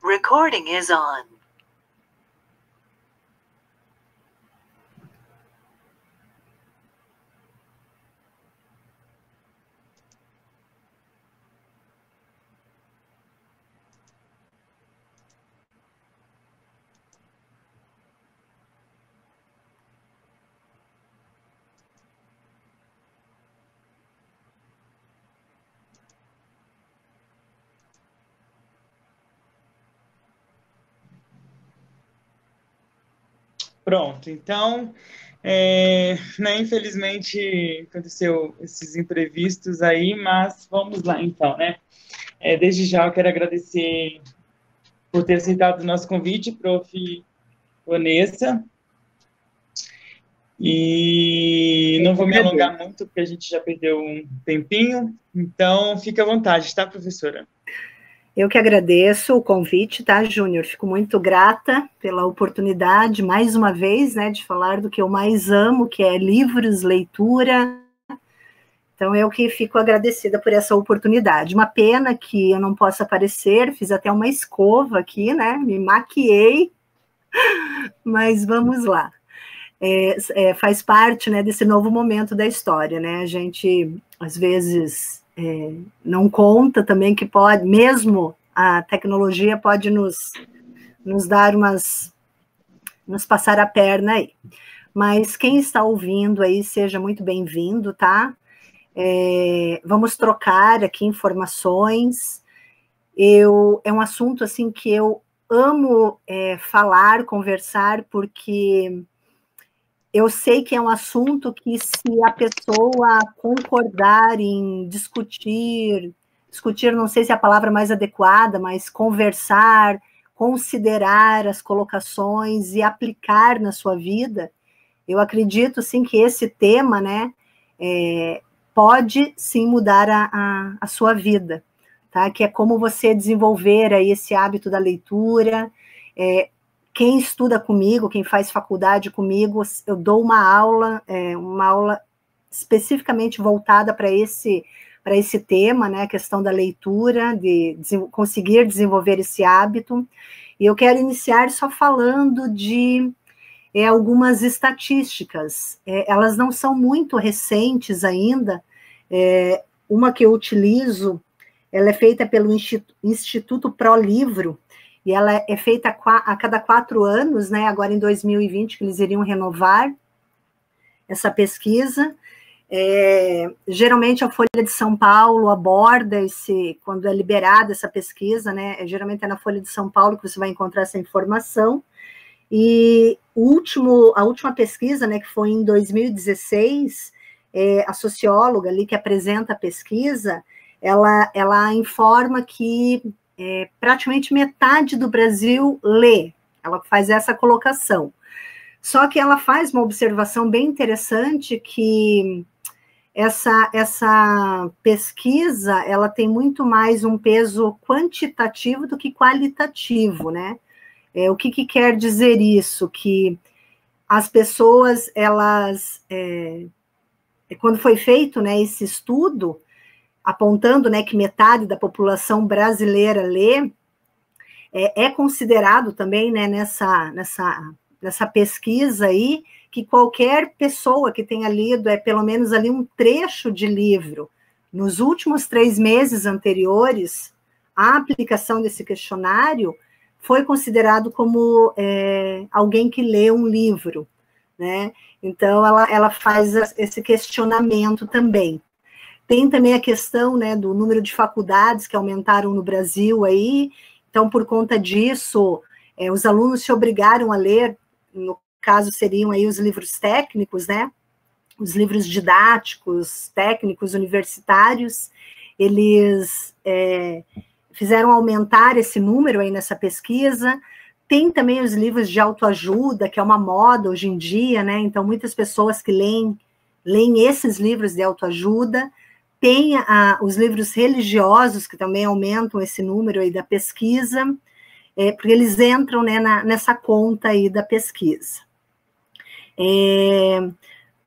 Recording is on. Pronto, então, né, infelizmente aconteceu esses imprevistos aí, mas vamos lá então, né? Desde já eu quero agradecer por ter aceitado o nosso convite, prof. Vanessa, e não vou me alongar muito, porque a gente já perdeu um tempinho, então fique à vontade, tá, professora? Eu que agradeço o convite, tá, Júnior? Fico muito grata pela oportunidade, mais uma vez, né, de falar do que eu mais amo, que é livros, leitura. Então, eu que fico agradecida por essa oportunidade. Uma pena que eu não possa aparecer, fiz até uma escova aqui, né, me maquiei, mas vamos lá. Faz parte, né, desse novo momento da história, né, a gente, às vezes, não conta também que pode, mesmo a tecnologia pode nos dar nos passar a perna aí. Mas quem está ouvindo aí, seja muito bem-vindo, tá? Vamos trocar aqui informações. É um assunto, assim, que eu amo falar, conversar, porque eu sei que é um assunto que, se a pessoa concordar em discutir, não sei se é a palavra mais adequada, mas conversar, considerar as colocações e aplicar na sua vida, eu acredito, sim, que esse tema, né, pode, sim, mudar a sua vida, tá? Que é como você desenvolver aí esse hábito da leitura. Quem estuda comigo, quem faz faculdade comigo, eu dou uma aula especificamente voltada para esse tema, né, a questão da leitura, de conseguir desenvolver esse hábito. E eu quero iniciar só falando de algumas estatísticas. Elas não são muito recentes ainda. Uma que eu utilizo, ela é feita pelo Instituto ProLivro, e ela é feita a cada 4 anos, né? Agora em 2020, que eles iriam renovar essa pesquisa. Geralmente a Folha de São Paulo aborda quando é liberada essa pesquisa, né? Geralmente é na Folha de São Paulo que você vai encontrar essa informação. E a última pesquisa, né, que foi em 2016, a socióloga ali que apresenta a pesquisa, ela informa que praticamente metade do Brasil lê. Ela faz essa colocação. Só que ela faz uma observação bem interessante, que essa pesquisa, ela tem muito mais um peso quantitativo do que qualitativo, né? O que quer dizer isso? Que as pessoas, elas, quando foi feito, né, esse estudo, apontando, né, que metade da população brasileira lê, é considerado também, né, nessa pesquisa aí, que qualquer pessoa que tenha lido pelo menos ali um trecho de livro nos últimos 3 meses anteriores à aplicação desse questionário, foi considerado como alguém que lê um livro, né? Então, ela faz esse questionamento também. Tem também a questão, né, do número de faculdades que aumentaram no Brasil aí. Então, por conta disso, os alunos se obrigaram a ler, no caso seriam aí os livros técnicos, né, os livros didáticos, técnicos, universitários, eles fizeram aumentar esse número aí nessa pesquisa. Tem também os livros de autoajuda, que é uma moda hoje em dia, né, então muitas pessoas que leem esses livros de autoajuda. Tem os livros religiosos, que também aumentam esse número aí da pesquisa, porque eles entram, né, nessa conta aí da pesquisa.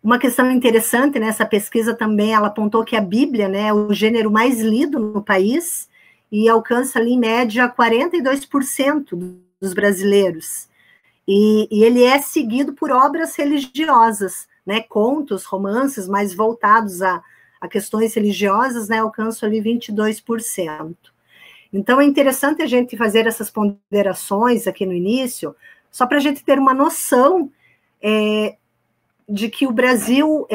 Uma questão interessante nessa pesquisa também, ela apontou que a Bíblia, né, é o gênero mais lido no país, e alcança ali, em média, 42% dos brasileiros. E ele é seguido por obras religiosas, né, contos, romances mais voltados a questões religiosas, né, alcançam ali 22%. Então, é interessante a gente fazer essas ponderações aqui no início, só para a gente ter uma noção de que o Brasil,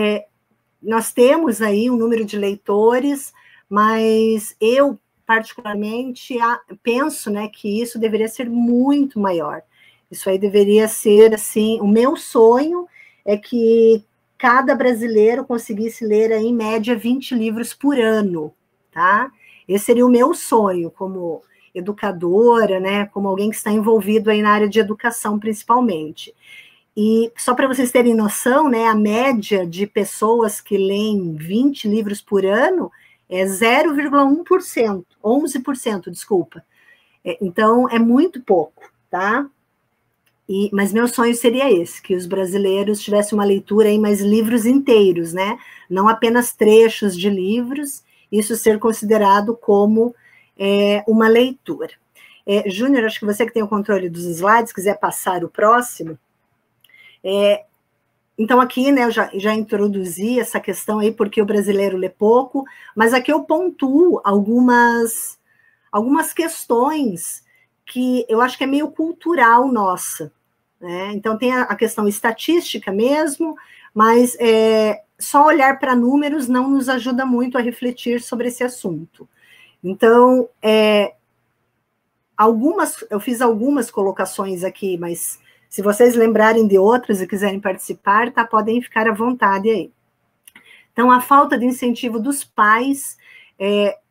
nós temos aí um número de leitores, mas eu, particularmente, penso, né, que isso deveria ser muito maior. Isso aí deveria ser, assim, o meu sonho é que cada brasileiro conseguisse ler, aí, em média, 20 livros por ano, tá? Esse seria o meu sonho, como educadora, né, como alguém que está envolvido aí na área de educação, principalmente. E só para vocês terem noção, né, a média de pessoas que leem 20 livros por ano é 0,1%, 11%, desculpa. Então, é muito pouco, tá? Mas meu sonho seria esse, que os brasileiros tivessem uma leitura em mais livros inteiros, né? Não apenas trechos de livros, isso ser considerado como uma leitura. Júnior, acho que você que tem o controle dos slides, quiser passar o próximo. Então, aqui, né, eu já introduzi essa questão aí, porque o brasileiro lê pouco, mas aqui eu pontuo algumas questões que eu acho que é meio cultural nossa, né? Então, tem a questão estatística mesmo, mas só olhar para números não nos ajuda muito a refletir sobre esse assunto. Então, eu fiz algumas colocações aqui, mas se vocês lembrarem de outras e quiserem participar, tá, podem ficar à vontade aí. Então, a falta de incentivo dos pais,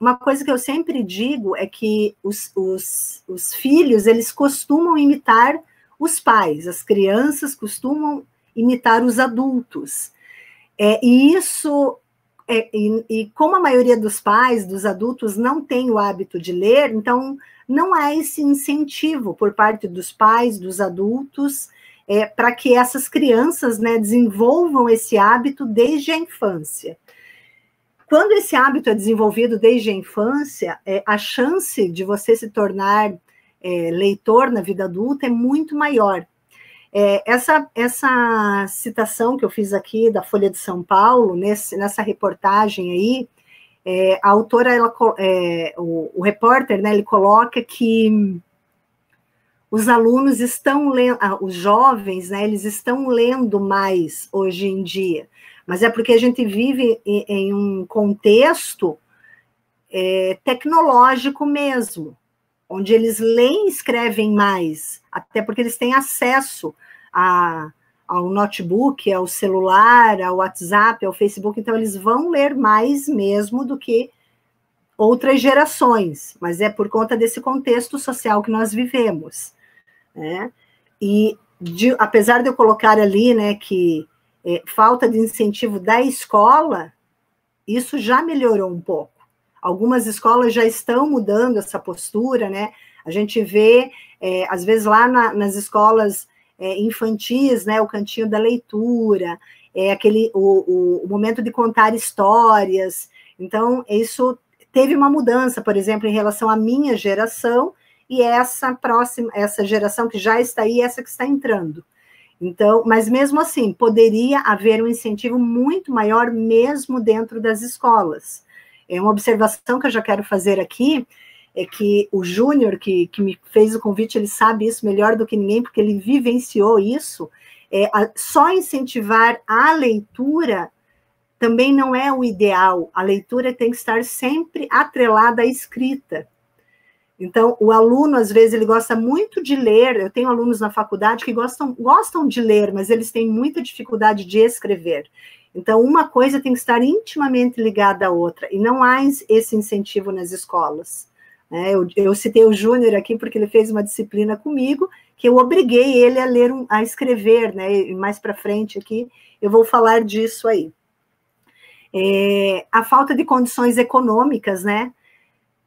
uma coisa que eu sempre digo é que os filhos, eles costumam imitar os pais, as crianças costumam imitar os adultos. E isso, e como a maioria dos pais, dos adultos, não tem o hábito de ler, então não há esse incentivo por parte dos pais, dos adultos, para que essas crianças, né, desenvolvam esse hábito desde a infância. Quando esse hábito é desenvolvido desde a infância, a chance de você se tornar leitor na vida adulta é muito maior. Essa citação que eu fiz aqui da Folha de São Paulo, nessa reportagem aí, a autora, o repórter, né, ele coloca que os alunos estão lendo, os jovens, né, eles estão lendo mais hoje em dia, mas é porque a gente vive em um contexto tecnológico mesmo, onde eles leem e escrevem mais, até porque eles têm acesso ao notebook, ao celular, ao WhatsApp, ao Facebook, então eles vão ler mais mesmo do que outras gerações, mas é por conta desse contexto social que nós vivemos, né? E apesar de eu colocar ali, né, que falta de incentivo da escola, isso já melhorou um pouco. Algumas escolas já estão mudando essa postura, né? A gente vê, às vezes, lá nas escolas infantis, né, o cantinho da leitura, o momento de contar histórias. Então, isso teve uma mudança, por exemplo, em relação à minha geração e essa geração que já está aí, essa que está entrando. Então, mas mesmo assim, poderia haver um incentivo muito maior mesmo dentro das escolas. Uma observação que eu já quero fazer aqui é que o Júnior, que me fez o convite, ele sabe isso melhor do que ninguém, porque ele vivenciou isso. Só incentivar a leitura também não é o ideal. A leitura tem que estar sempre atrelada à escrita. Então, o aluno, às vezes, ele gosta muito de ler. Eu tenho alunos na faculdade que gostam de ler, mas eles têm muita dificuldade de escrever. Então, uma coisa tem que estar intimamente ligada à outra, e não há esse incentivo nas escolas. Eu citei o Júnior aqui porque ele fez uma disciplina comigo, que eu obriguei ele a ler, a escrever, né? E mais para frente aqui eu vou falar disso aí. A falta de condições econômicas, né,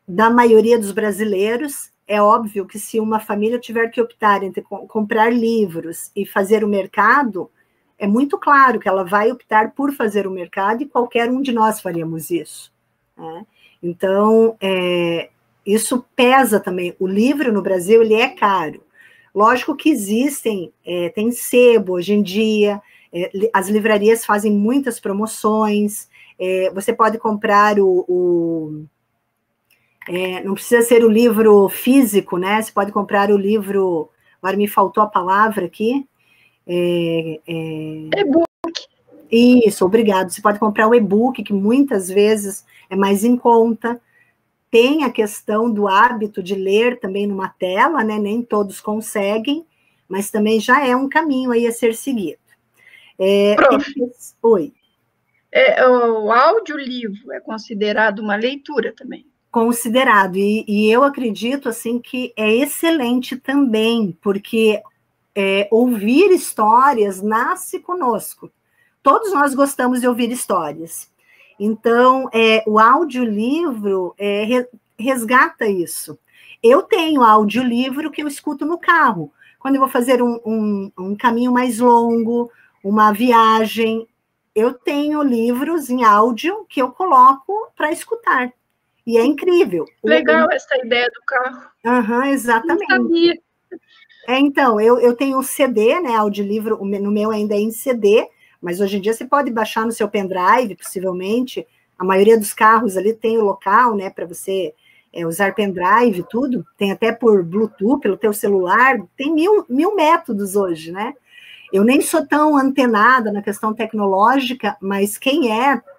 da maioria dos brasileiros. É óbvio que se uma família tiver que optar entre comprar livros e fazer o mercado, é muito claro que ela vai optar por fazer o mercado, e qualquer um de nós faríamos isso, né? Então, isso pesa também. O livro no Brasil, ele é caro. Lógico que existem, tem sebo hoje em dia, as livrarias fazem muitas promoções, você pode comprar não precisa ser o livro físico, né? Você pode comprar o livro, agora me faltou a palavra aqui. E-book. Isso, obrigado. Você pode comprar o e-book, que muitas vezes é mais em conta. Tem a questão do hábito de ler também numa tela, né? Nem todos conseguem, mas também já é um caminho aí a ser seguido. Prof, Oi. O audiolivro é considerado uma leitura também? Considerado, e eu acredito, assim, que é excelente também, porque ouvir histórias nasce conosco. Todos nós gostamos de ouvir histórias. Então, o audiolivro resgata isso. Eu tenho audiolivro que eu escuto no carro. Quando eu vou fazer um caminho mais longo, uma viagem, eu tenho livros em áudio que eu coloco para escutar. E é incrível. Legal essa ideia do carro. Exatamente. Não sabia. Então, eu tenho o CD, né, audiolivro, no meu ainda é em CD, mas hoje em dia você pode baixar no seu pendrive, possivelmente. A maioria dos carros ali tem o local, né, para você usar pendrive, tudo. Tem até por Bluetooth, pelo teu celular. Tem mil métodos hoje, né? Eu nem sou tão antenada na questão tecnológica, mas quem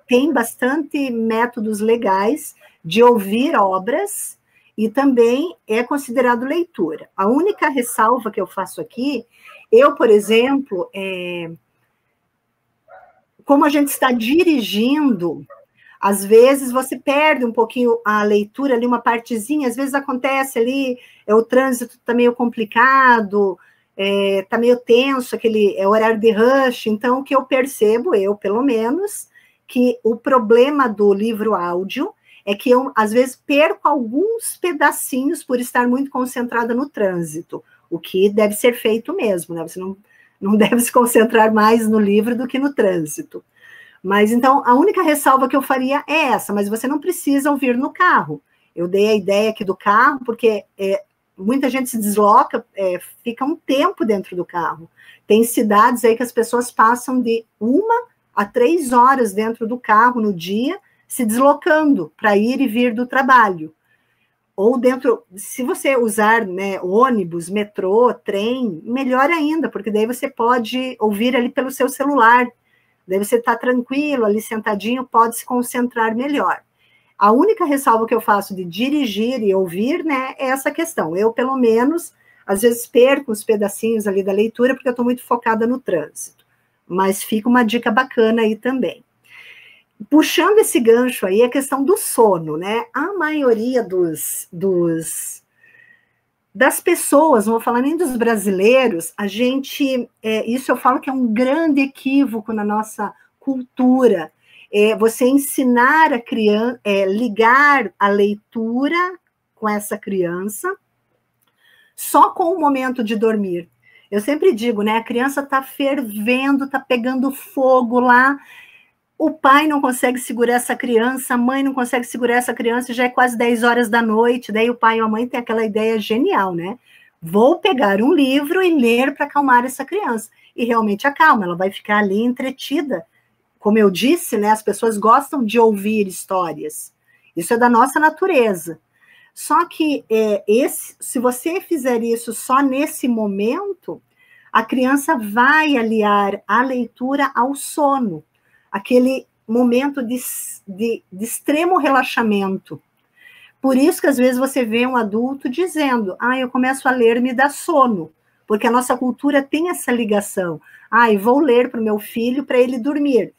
tem bastante métodos legais de ouvir obras e também é considerado leitura. A única ressalva que eu faço aqui, eu, por exemplo, como a gente está dirigindo, às vezes você perde um pouquinho a leitura ali, uma partezinha, às vezes acontece ali, o trânsito está meio complicado, está meio tenso, aquele horário de rush, então o que eu percebo, pelo menos, que o problema do livro áudio é que eu, às vezes, perco alguns pedacinhos por estar muito concentrada no trânsito, o que deve ser feito mesmo, né? Você não deve se concentrar mais no livro do que no trânsito. Mas, então, a única ressalva que eu faria é essa, mas você não precisa ouvir no carro. Eu dei a ideia aqui do carro, porque muita gente se desloca, fica um tempo dentro do carro. Tem cidades aí que as pessoas passam de 1 a 3 horas dentro do carro no dia, se deslocando para ir e vir do trabalho. Ou dentro, se você usar, né, ônibus, metrô, trem, melhor ainda, porque daí você pode ouvir ali pelo seu celular. Daí você está tranquilo, ali sentadinho, pode se concentrar melhor. A única ressalva que eu faço de dirigir e ouvir, né, é essa questão. Eu, pelo menos, às vezes perco os pedacinhos ali da leitura, porque eu estou muito focada no trânsito. Mas fica uma dica bacana aí também. Puxando esse gancho aí, a questão do sono, né? A maioria das pessoas, não vou falar nem dos brasileiros, a gente, isso eu falo que é um grande equívoco na nossa cultura, você ensinar a criança, ligar a leitura com essa criança, só com o momento de dormir. Eu sempre digo, né, a criança está fervendo, está pegando fogo lá, o pai não consegue segurar essa criança, a mãe não consegue segurar essa criança, já é quase 10 horas da noite, daí o pai e a mãe têm aquela ideia genial, né? Vou pegar um livro e ler para acalmar essa criança. E realmente acalma, ela vai ficar ali entretida. Como eu disse, né, as pessoas gostam de ouvir histórias. Isso é da nossa natureza. Só que se você fizer isso só nesse momento, a criança vai aliar a leitura ao sono. Aquele momento de extremo relaxamento. Por isso que, às vezes, você vê um adulto dizendo, eu começo a ler, me dá sono, porque a nossa cultura tem essa ligação. Vou ler para o meu filho para ele dormir.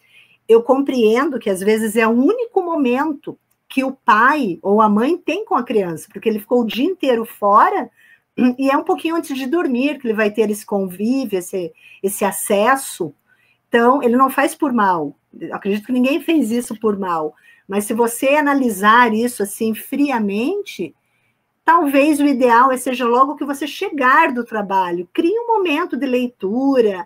Eu compreendo que, às vezes, é o único momento que o pai ou a mãe tem com a criança, porque ele ficou o dia inteiro fora, e é um pouquinho antes de dormir que ele vai ter esse convívio, esse acesso. Então, ele não faz por mal. Eu acredito que ninguém fez isso por mal. Mas se você analisar isso assim friamente, talvez o ideal seja logo que você chegar do trabalho. Crie um momento de leitura.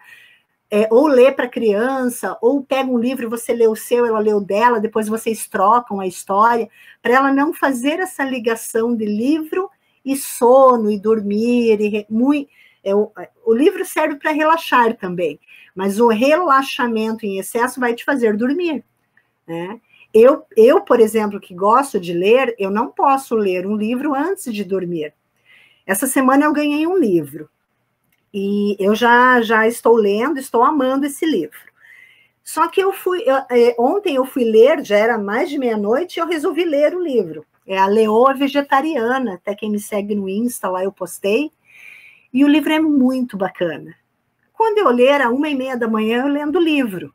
ou lê para criança, ou pega um livro e você lê o seu, ela lê o dela, depois vocês trocam a história, para ela não fazer essa ligação de livro e sono, e dormir, o livro serve para relaxar também, mas o relaxamento em excesso vai te fazer dormir, né? Eu, por exemplo, que gosto de ler, eu não posso ler um livro antes de dormir. Essa semana eu ganhei um livro, e eu já estou lendo, estou amando esse livro. Só que ontem eu fui ler, já era mais de meia-noite, e eu resolvi ler o livro. É a Leoa Vegetariana, até quem me segue no Insta, lá eu postei, e o livro é muito bacana. Quando eu ler, às 1h30 da manhã, eu lendo o livro.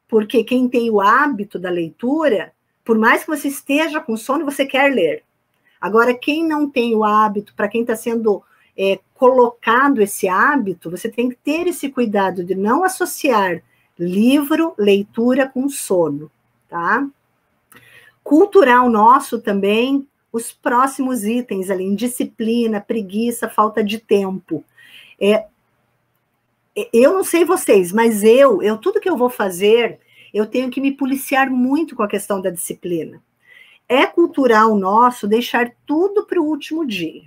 Porque quem tem o hábito da leitura, por mais que você esteja com sono, você quer ler. Agora, quem não tem o hábito, para quem está sendo colocado esse hábito, você tem que ter esse cuidado de não associar livro, leitura com sono, tá? Cultural nosso também, os próximos itens ali, indisciplina, preguiça, falta de tempo. Eu não sei vocês, mas tudo que eu vou fazer, eu tenho que me policiar muito com a questão da disciplina. É cultural nosso deixar tudo para o último dia,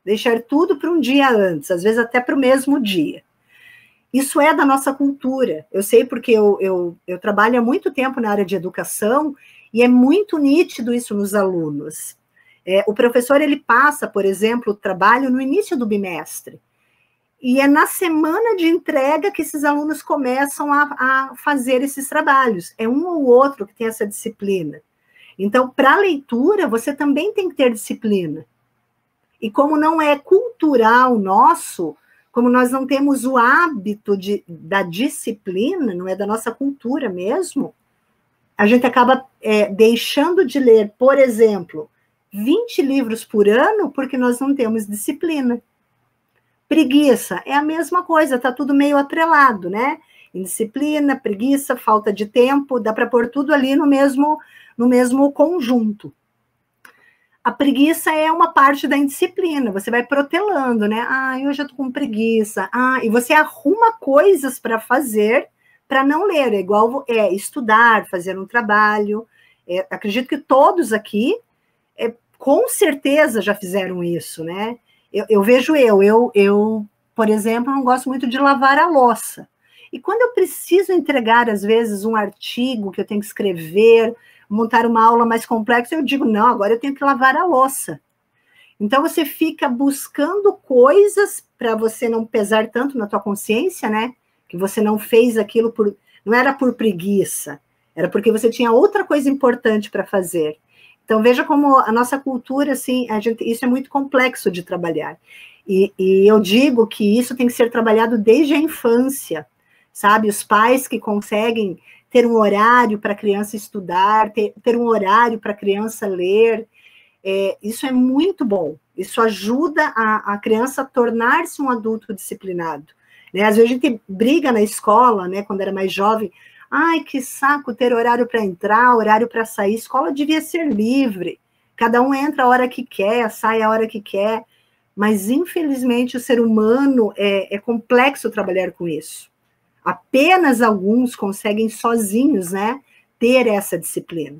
deixar tudo para um dia antes, às vezes até para o mesmo dia. Isso é da nossa cultura. Eu sei porque eu trabalho há muito tempo na área de educação e é muito nítido isso nos alunos. O professor, ele passa, por exemplo, o trabalho no início do bimestre. E é na semana de entrega que esses alunos começam a fazer esses trabalhos. É um ou outro que tem essa disciplina. Então, para a leitura, você também tem que ter disciplina. E como não é cultural nosso, como nós não temos o hábito da disciplina, não é da nossa cultura mesmo, a gente acaba deixando de ler, por exemplo, 20 livros por ano, porque nós não temos disciplina. Preguiça, é a mesma coisa, está tudo meio atrelado, né? Indisciplina, preguiça, falta de tempo, dá para pôr tudo ali no mesmo conjunto. A preguiça é uma parte da indisciplina, você vai protelando, né? Hoje eu tô com preguiça. E você arruma coisas para fazer para não ler, é igual estudar, fazer um trabalho. Acredito que todos aqui, com certeza, já fizeram isso, né? Eu vejo por exemplo, não gosto muito de lavar a louça. E quando eu preciso entregar, às vezes, um artigo que eu tenho que escrever, montar uma aula mais complexa, eu digo, não, agora eu tenho que lavar a louça. Então, você fica buscando coisas para você não pesar tanto na tua consciência, né? Que você não fez aquilo não era por preguiça, era porque você tinha outra coisa importante para fazer. Então, veja como a nossa cultura, assim, isso é muito complexo de trabalhar. E eu digo que isso tem que ser trabalhado desde a infância, sabe? Os pais que conseguem ter um horário para a criança estudar, ter um horário para a criança ler, isso é muito bom. Isso ajuda a criança a tornar-se um adulto disciplinado. Né? Às vezes a gente briga na escola, né, quando era mais jovem, que saco ter horário para entrar, horário para sair. Escola devia ser livre. Cada um entra a hora que quer, sai a hora que quer. Mas, infelizmente, o ser humano é complexo trabalhar com isso. Apenas alguns conseguem sozinhos, né, ter essa disciplina.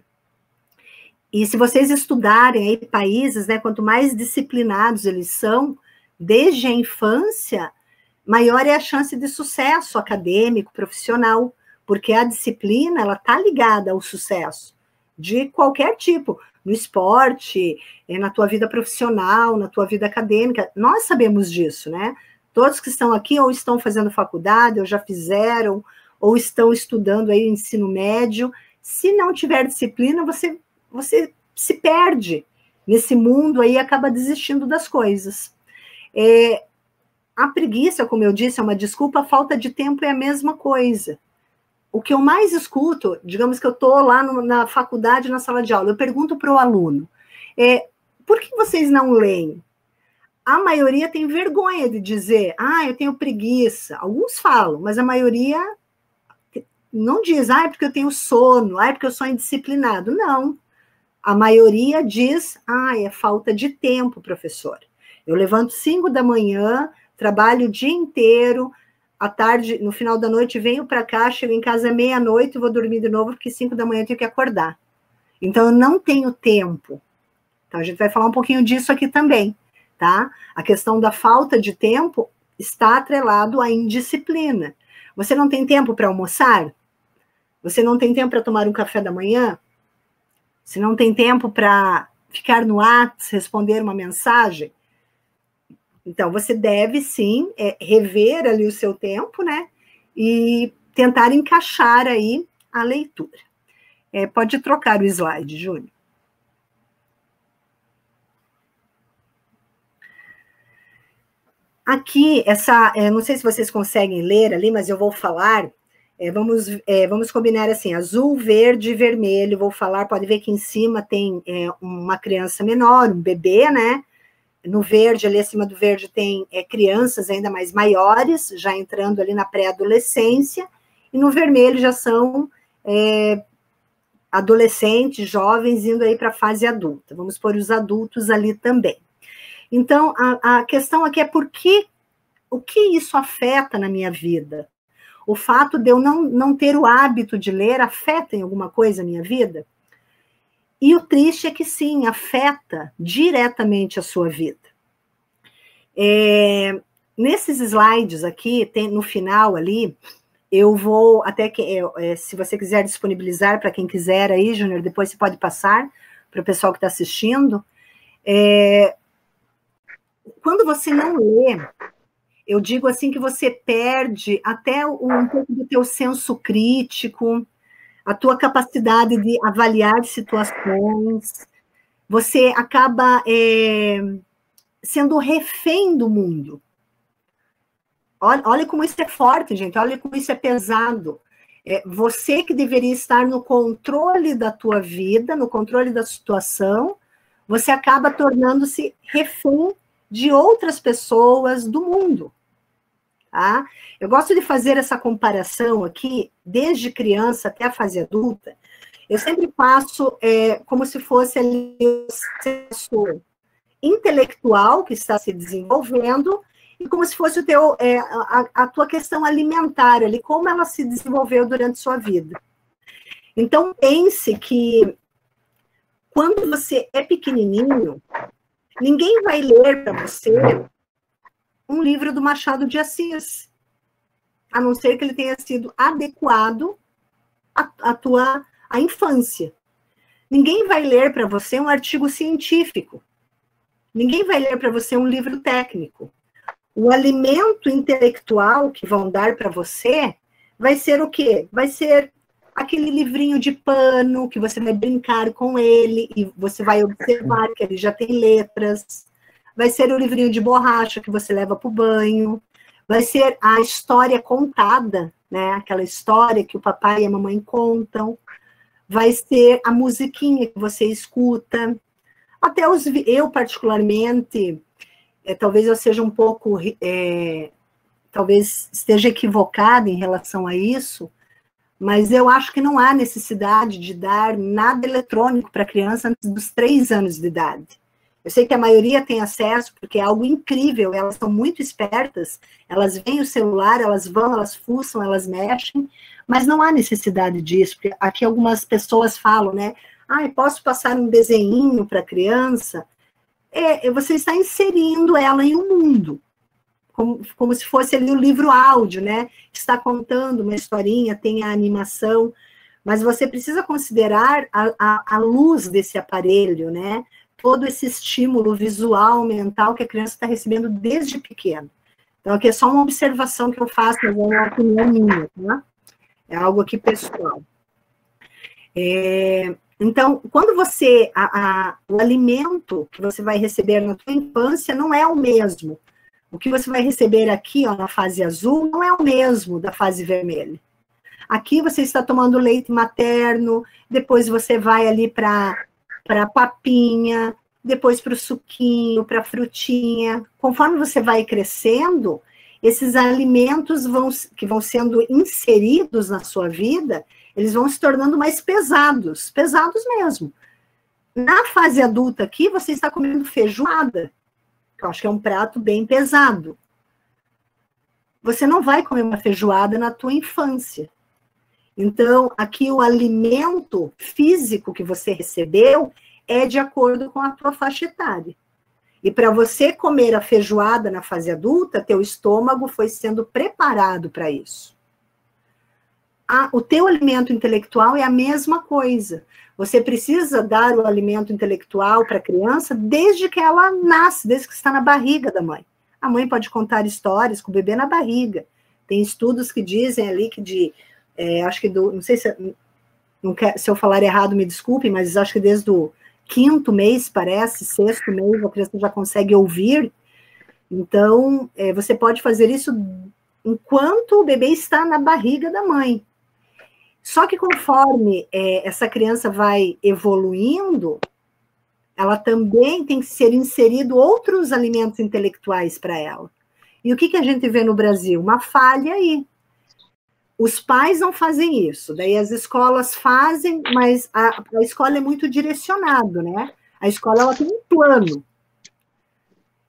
E se vocês estudarem aí países, né, quanto mais disciplinados eles são, desde a infância, maior é a chance de sucesso acadêmico, profissional, porque a disciplina, ela está ligada ao sucesso, de qualquer tipo, no esporte, na tua vida profissional, na tua vida acadêmica, nós sabemos disso, né? Todos que estão aqui ou estão fazendo faculdade, ou já fizeram, ou estão estudando aí ensino médio, se não tiver disciplina, você se perde nesse mundo aí e acaba desistindo das coisas. A preguiça, como eu disse, é uma desculpa, a falta de tempo é a mesma coisa. O que eu mais escuto, digamos que eu estou lá na faculdade, na sala de aula, eu pergunto para o aluno, por que vocês não leem? A maioria tem vergonha de dizer, eu tenho preguiça. Alguns falam, mas a maioria não diz, é porque eu tenho sono, é porque eu sou indisciplinado. Não. A maioria diz, é falta de tempo, professor. Eu levanto 5 da manhã, trabalho o dia inteiro, à tarde, no final da noite, venho para cá, chego em casa meia-noite, vou dormir de novo, porque 5 da manhã eu tenho que acordar. Então, eu não tenho tempo. Então, a gente vai falar um pouquinho disso aqui também, tá? A questão da falta de tempo está atrelado à indisciplina. Você não tem tempo para almoçar? Você não tem tempo para tomar um café da manhã? Você não tem tempo para ficar no WhatsApp, responder uma mensagem? Então, você deve, sim, rever ali o seu tempo, né? E tentar encaixar aí a leitura. Pode trocar o slide, Júnior. Aqui, não sei se vocês conseguem ler ali, mas eu vou falar. Vamos combinar assim, azul, verde e vermelho. Vou falar, pode ver que em cima tem uma criança menor, um bebê, né? No verde, ali acima do verde, tem crianças ainda mais maiores, já entrando ali na pré-adolescência, e no vermelho já são adolescentes, jovens, indo aí para a fase adulta. Vamos pôr os adultos ali também. Então, a questão aqui é o que isso afeta na minha vida? O fato de eu não ter o hábito de ler afeta em alguma coisa a minha vida? E o triste é que sim, afeta diretamente a sua vida. Nesses slides aqui, tem no final ali, eu vou, até que, se você quiser disponibilizar para quem quiser aí, Júnior, depois você pode passar para o pessoal que está assistindo. Quando você não lê, eu digo assim que você perde até um pouco do teu senso crítico, a tua capacidade de avaliar situações, você acaba sendo refém do mundo. Olha como isso é forte, gente, olha como isso é pesado. Você que deveria estar no controle da tua vida, no controle da situação, você acaba tornando-se refém de outras pessoas do mundo. Tá? Eu gosto de fazer essa comparação aqui, desde criança até a fase adulta. Eu sempre passo como se fosse ali o processo intelectual que está se desenvolvendo e como se fosse a tua questão alimentar ali, como ela se desenvolveu durante sua vida. Então, pense que quando você é pequenininho, ninguém vai ler para você um livro do Machado de Assis, a não ser que ele tenha sido adequado à infância. Ninguém vai ler para você um artigo científico. Ninguém vai ler para você um livro técnico. O alimento intelectual que vão dar para você vai ser o quê? Vai ser aquele livrinho de pano que você vai brincar com ele e você vai observar que ele já tem letras. Vai ser o livrinho de borracha que você leva para o banho, vai ser a história contada, né? Aquela história que o papai e a mamãe contam, vai ser a musiquinha que você escuta, até eu particularmente, talvez eu seja um pouco, talvez esteja equivocada em relação a isso, mas eu acho que não há necessidade de dar nada eletrônico para a criança antes dos 3 anos de idade. Eu sei que a maioria tem acesso, porque é algo incrível, elas são muito espertas, elas veem o celular, elas vão, elas fuçam, elas mexem, mas não há necessidade disso, porque aqui algumas pessoas falam, né? Posso passar um desenhinho para a criança? Você está inserindo ela em um mundo, como se fosse ali um livro áudio, né? Está contando uma historinha, tem a animação, mas você precisa considerar a luz desse aparelho, né? Todo esse estímulo visual, mental que a criança está recebendo desde pequena. Então, aqui é só uma observação que eu faço, mas é uma opinião minha, tá? É algo aqui pessoal. Então, quando você... o alimento que você vai receber na tua infância não é o mesmo. O que você vai receber aqui, ó, na fase azul, não é o mesmo da fase vermelha. Aqui você está tomando leite materno, depois você vai ali para a papinha, depois para o suquinho, para a frutinha. Conforme você vai crescendo, esses alimentos que vão sendo inseridos na sua vida, eles vão se tornando mais pesados, pesados mesmo. Na fase adulta aqui, você está comendo feijoada, que eu acho que é um prato bem pesado. você não vai comer uma feijoada na tua infância. Então, aqui o alimento físico que você recebeu é de acordo com a tua faixa etária. E para você comer a feijoada na fase adulta, teu estômago foi sendo preparado para isso. O teu alimento intelectual é a mesma coisa. Você precisa dar o alimento intelectual para a criança desde que ela nasce, desde que está na barriga da mãe. A mãe pode contar histórias com o bebê na barriga. Tem estudos que dizem ali que acho que não sei se eu falar errado, me desculpem, mas acho que desde o 5º mês, parece, 6º mês, a criança já consegue ouvir. Então, você pode fazer isso enquanto o bebê está na barriga da mãe. Só que conforme essa criança vai evoluindo, ela também tem que ser inserido outros alimentos intelectuais para ela. E o que a gente vê no Brasil? Uma falha aí. Os pais não fazem isso, daí as escolas fazem, mas a escola é muito direcionada, né? A escola ela tem um plano.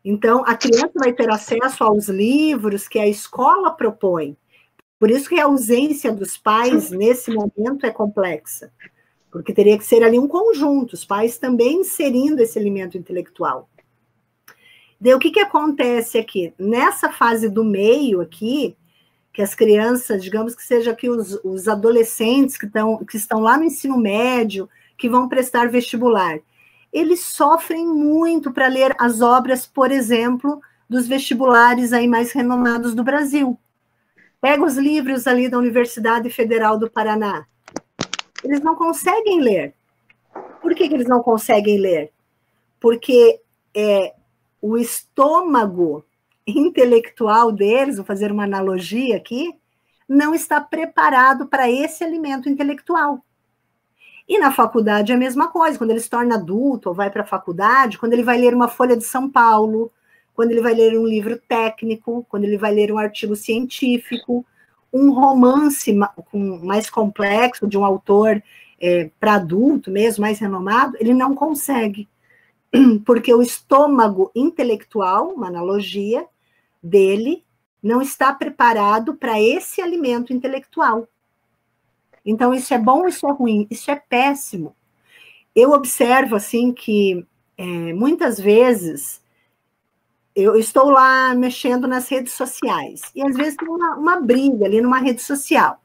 Então, a criança vai ter acesso aos livros que a escola propõe. Por isso que a ausência dos pais, nesse momento, é complexa. Porque teria que ser ali um conjunto, os pais também inserindo esse alimento intelectual. Daí, o que acontece aqui? Nessa fase do meio aqui, que as crianças, digamos que seja aqui os adolescentes que estão lá no ensino médio, que vão prestar vestibular, eles sofrem muito para ler as obras, por exemplo, dos vestibulares aí mais renomados do Brasil. Pega os livros ali da Universidade Federal do Paraná. Eles não conseguem ler. Por que eles não conseguem ler? Porque o estômago intelectual deles, vou fazer uma analogia aqui, não está preparado para esse alimento intelectual. E na faculdade é a mesma coisa, quando ele se torna adulto ou vai para a faculdade, quando ele vai ler uma Folha de São Paulo, quando ele vai ler um livro técnico, quando ele vai ler um artigo científico, um romance mais complexo de um autor para adulto mesmo, mais renomado, ele não consegue, porque o estômago intelectual, uma analogia, dele não está preparado para esse alimento intelectual. Então, isso é bom, isso é ruim, isso é péssimo. Eu observo, assim, que muitas vezes eu estou lá mexendo nas redes sociais, e às vezes tem uma briga ali numa rede social.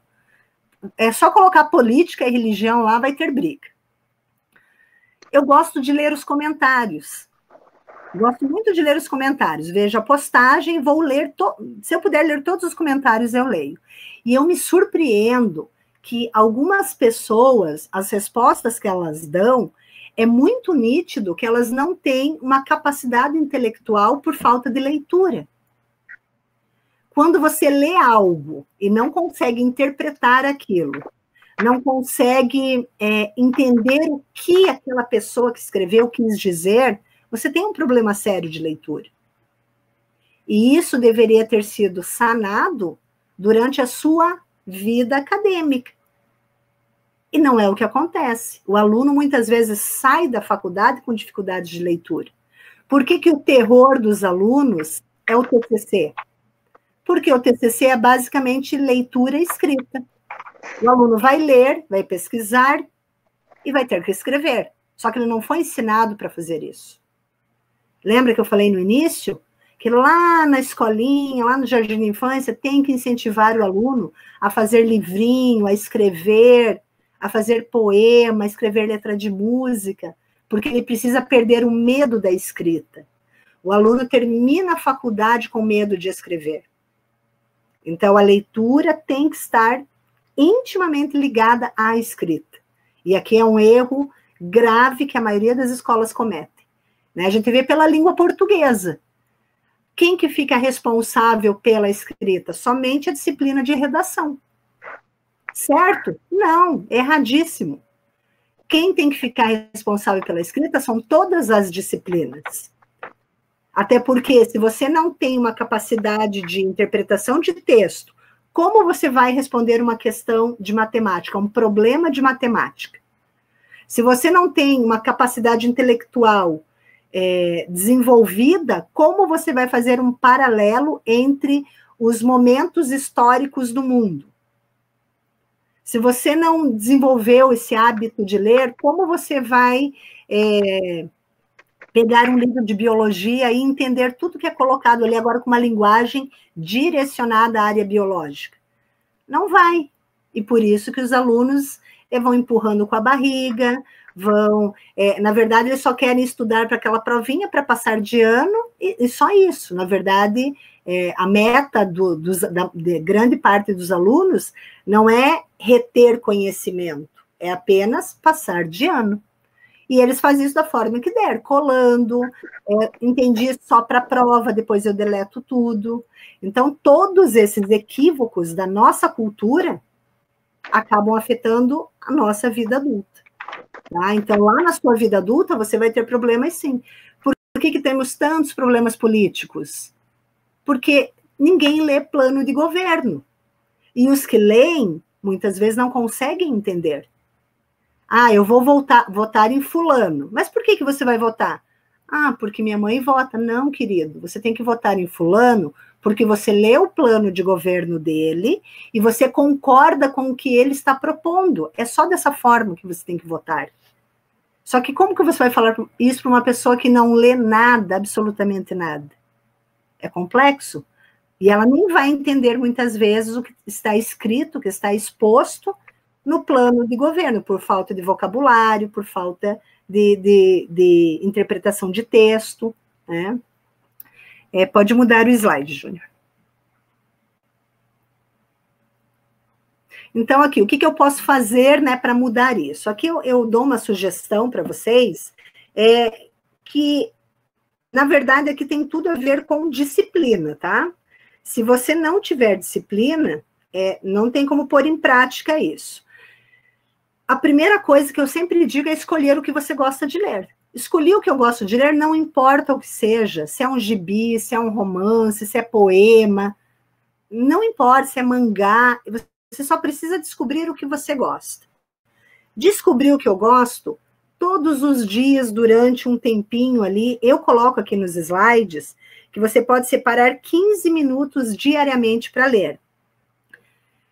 É só colocar política e religião lá, vai ter briga. Eu gosto de ler os comentários. Gosto muito de ler os comentários. Vejo a postagem, vou ler... Se eu puder ler todos os comentários, eu leio. E eu me surpreendo que algumas pessoas, as respostas que elas dão, é muito nítido que elas não têm uma capacidade intelectual por falta de leitura. Quando você lê algo e não consegue interpretar aquilo, não consegue entender o que aquela pessoa que escreveu quis dizer, você tem um problema sério de leitura. E isso deveria ter sido sanado durante a sua vida acadêmica. E não é o que acontece. O aluno muitas vezes sai da faculdade com dificuldades de leitura. Por que o terror dos alunos é o TCC? Porque o TCC é basicamente leitura escrita. O aluno vai ler, vai pesquisar e vai ter que escrever. Só que ele não foi ensinado para fazer isso. Lembra que eu falei no início? Que lá na escolinha, lá no jardim de infância, tem que incentivar o aluno a fazer livrinho, a escrever, a fazer poema, a escrever letra de música, porque ele precisa perder o medo da escrita. O aluno termina a faculdade com medo de escrever. Então, a leitura tem que estar intimamente ligada à escrita. E aqui é um erro grave que a maioria das escolas comete. A gente vê pela língua portuguesa. Quem que fica responsável pela escrita? Somente a disciplina de redação. Certo? Não, erradíssimo. Quem tem que ficar responsável pela escrita são todas as disciplinas. Até porque, se você não tem uma capacidade de interpretação de texto, como você vai responder uma questão de matemática, um problema de matemática? Se você não tem uma capacidade intelectual desenvolvida, como você vai fazer um paralelo entre os momentos históricos do mundo. Se você não desenvolveu esse hábito de ler, como você vai pegar um livro de biologia e entender tudo que é colocado ali agora com uma linguagem direcionada à área biológica? Não vai. E por isso que os alunos vão empurrando com a barriga, na verdade, eles só querem estudar para aquela provinha para passar de ano, e só isso. Na verdade, a meta de grande parte dos alunos não é reter conhecimento, é apenas passar de ano. E eles fazem isso da forma que der, colando, entendi só para a prova, depois eu deleto tudo. Então, todos esses equívocos da nossa cultura acabam afetando a nossa vida adulta. Tá? Então, lá na sua vida adulta, você vai ter problemas, sim. Por que temos tantos problemas políticos? Porque ninguém lê plano de governo. E os que leem, muitas vezes, não conseguem entender. Eu vou votar em fulano. Mas por que você vai votar? Porque minha mãe vota. Não, querido, você tem que votar em fulano porque você lê o plano de governo dele e você concorda com o que ele está propondo. É só dessa forma que você tem que votar. Só que como que você vai falar isso para uma pessoa que não lê nada, absolutamente nada? É complexo. E ela nem vai entender muitas vezes o que está escrito, o que está exposto no plano de governo, por falta de vocabulário, por falta de interpretação de texto, né? Pode mudar o slide, Júnior. Então, aqui, o que eu posso fazer, né, para mudar isso? Aqui eu dou uma sugestão para vocês, que, na verdade, aqui tem tudo a ver com disciplina, tá? Se você não tiver disciplina, não tem como pôr em prática isso. A primeira coisa que eu sempre digo é escolher o que você gosta de ler. Escolhi o que eu gosto de ler, não importa o que seja, se é um gibi, se é um romance, se é poema, não importa se é mangá, você só precisa descobrir o que você gosta. Descobrir o que eu gosto, todos os dias, durante um tempinho ali, eu coloco aqui nos slides, que você pode separar 15 minutos diariamente para ler.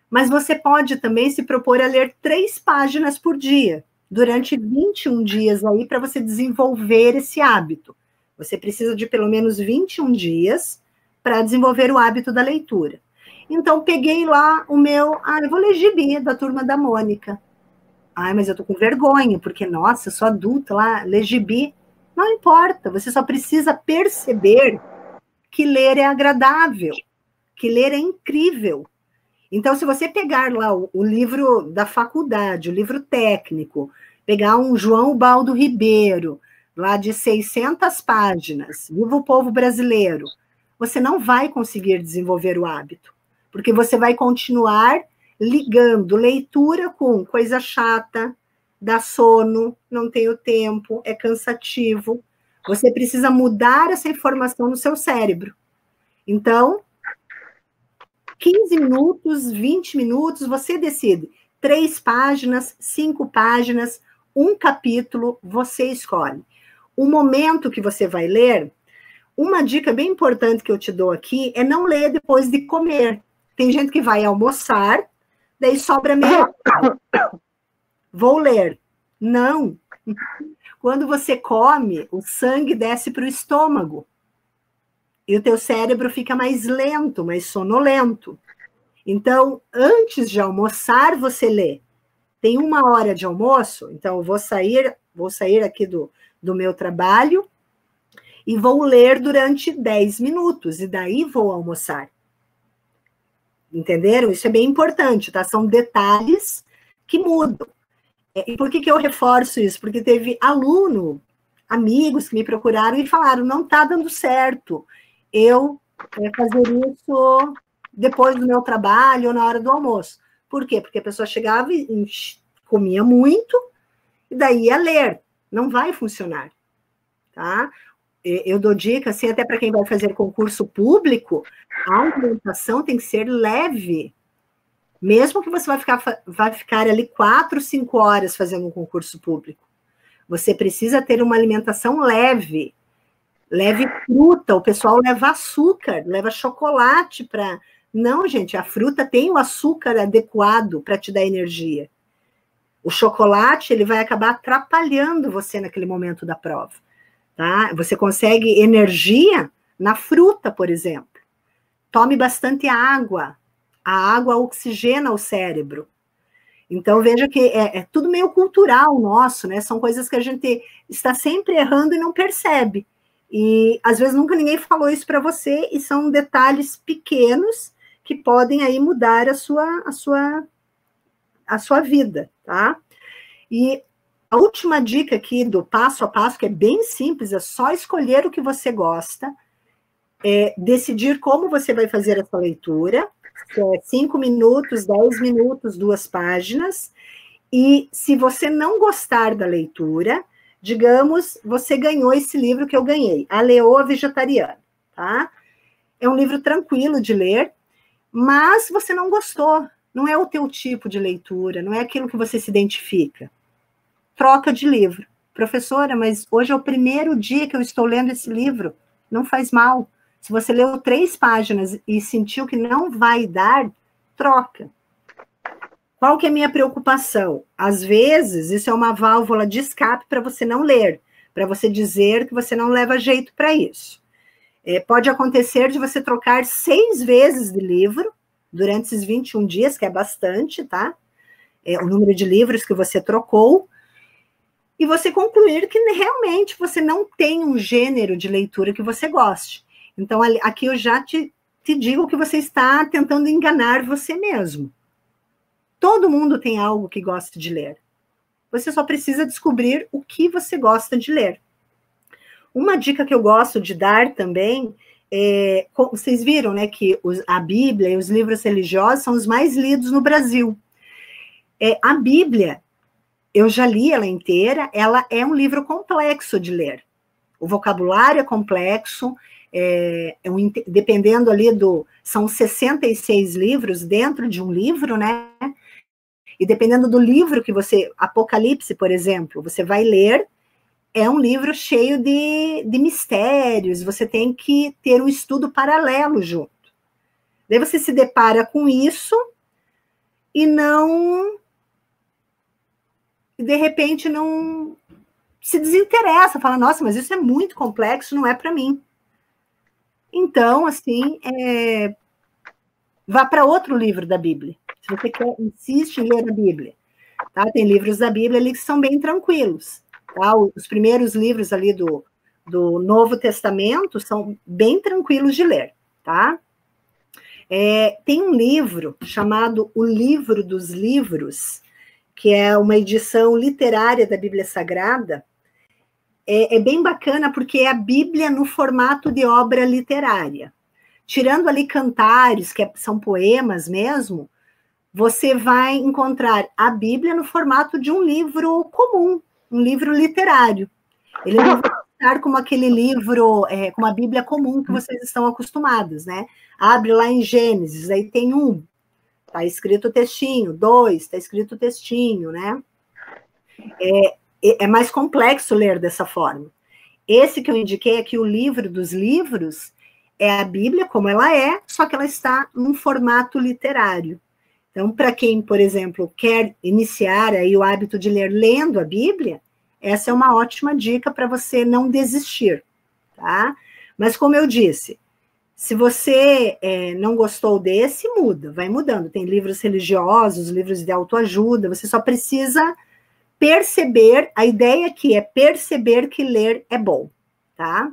Mas você pode também se propor a ler 3 páginas por dia, durante 21 dias aí, para você desenvolver esse hábito. Você precisa de pelo menos 21 dias para desenvolver o hábito da leitura. Então, peguei lá o meu... eu vou ler gibi da Turma da Mônica. Mas eu tô com vergonha, porque, nossa, eu sou adulta lá, ler gibi. Não importa, você só precisa perceber que ler é agradável, que ler é incrível. Então, se você pegar lá o livro da faculdade, o livro técnico, pegar um João Baldo Ribeiro, lá de 600 páginas, Viva o Povo Brasileiro, você não vai conseguir desenvolver o hábito, porque você vai continuar ligando leitura com coisa chata, dá sono, não tenho tempo, é cansativo. Você precisa mudar essa informação no seu cérebro. Então, 15 minutos, 20 minutos, você decide. 3 páginas, 5 páginas, um capítulo, você escolhe. O momento que você vai ler, uma dica bem importante que eu te dou aqui é não ler depois de comer. Tem gente que vai almoçar, daí sobra meia hora. Vou ler. Não. Quando você come, o sangue desce para o estômago. E o teu cérebro fica mais lento, mais sonolento. Então, antes de almoçar, você lê. Tem 1 hora de almoço, então eu vou sair aqui do meu trabalho e vou ler durante 10 minutos, e daí vou almoçar. Entenderam? Isso é bem importante, tá? São detalhes que mudam. E por que eu reforço isso? Porque teve amigos que me procuraram e falaram, não está dando certo eu fazer isso depois do meu trabalho ou na hora do almoço. Por quê? Porque a pessoa chegava e comia muito, e daí ia ler. Não vai funcionar, tá? Eu dou dica, assim, até para quem vai fazer concurso público, a alimentação tem que ser leve. Mesmo que você vai ficar ali 4, 5 horas fazendo um concurso público. Você precisa ter uma alimentação leve. Leve fruta, o pessoal leva açúcar, leva chocolate para Não, gente, a fruta tem o açúcar adequado para te dar energia. O chocolate, ele vai acabar atrapalhando você naquele momento da prova, tá? Você consegue energia na fruta, por exemplo. Tome bastante água. A água oxigena o cérebro. Então, veja que é tudo meio cultural nosso, né? São coisas que a gente está sempre errando e não percebe. E, às vezes, nunca ninguém falou isso para você, e são detalhes pequenos que podem aí mudar a sua vida, tá? E a última dica aqui do passo a passo, que é bem simples, é só escolher o que você gosta, decidir como você vai fazer essa leitura, 5 minutos, 10 minutos, 2 páginas, e se você não gostar da leitura, digamos, você ganhou esse livro que eu ganhei, A Leoa Vegetariana, tá? É um livro tranquilo de ler, mas você não gostou, não é o teu tipo de leitura, não é aquilo que você se identifica. Troca de livro. Professora, mas hoje é o primeiro dia que eu estou lendo esse livro, não faz mal. Se você leu 3 páginas e sentiu que não vai dar, troca. Qual que é a minha preocupação? Às vezes, isso é uma válvula de escape para você não ler, para você dizer que você não leva jeito para isso. Pode acontecer de você trocar 6 vezes de livro durante esses 21 dias, que é bastante, tá? O número de livros que você trocou, e você concluir que realmente você não tem um gênero de leitura que você goste. Então, aqui eu já te digo que você está tentando enganar você mesmo. Todo mundo tem algo que gosta de ler. Você só precisa descobrir o que você gosta de ler. Uma dica que eu gosto de dar também, vocês viram, né, que a Bíblia e os livros religiosos são os mais lidos no Brasil. A Bíblia, eu já li ela inteira, ela é um livro complexo de ler. O vocabulário é complexo, dependendo ali são 66 livros dentro de um livro, né? E dependendo do livro que Apocalipse, por exemplo, você vai ler, é um livro cheio de mistérios, você tem que ter um estudo paralelo junto. Daí você se depara com isso e de repente não se desinteressa, fala, nossa, mas isso é muito complexo, não é para mim. Então, assim, vá para outro livro da Bíblia. Se você insiste em ler a Bíblia, tá? Tem livros da Bíblia ali que são bem tranquilos, tá? Os primeiros livros ali do Novo Testamento são bem tranquilos de ler, tá? Tem um livro chamado O Livro dos Livros, que é uma edição literária da Bíblia Sagrada. É bem bacana porque é a Bíblia no formato de obra literária. Tirando ali cantares, que são poemas mesmo, você vai encontrar a Bíblia no formato de um livro comum, um livro literário. Ele não vai estar como aquele livro, como a Bíblia comum que vocês estão acostumados, né? Abre lá em Gênesis, aí tem 1, está escrito o textinho, 2, está escrito o textinho, né? É mais complexo ler dessa forma. Esse que eu indiquei aqui, o Livro dos Livros, é a Bíblia como ela é, só que ela está num formato literário. Então, para quem, por exemplo, quer iniciar aí o hábito de ler lendo a Bíblia, essa é uma ótima dica para você não desistir, tá? Mas, como eu disse, se você não gostou desse, muda, vai mudando. Tem livros religiosos, livros de autoajuda, você só precisa perceber, a ideia aqui é perceber que ler é bom, tá?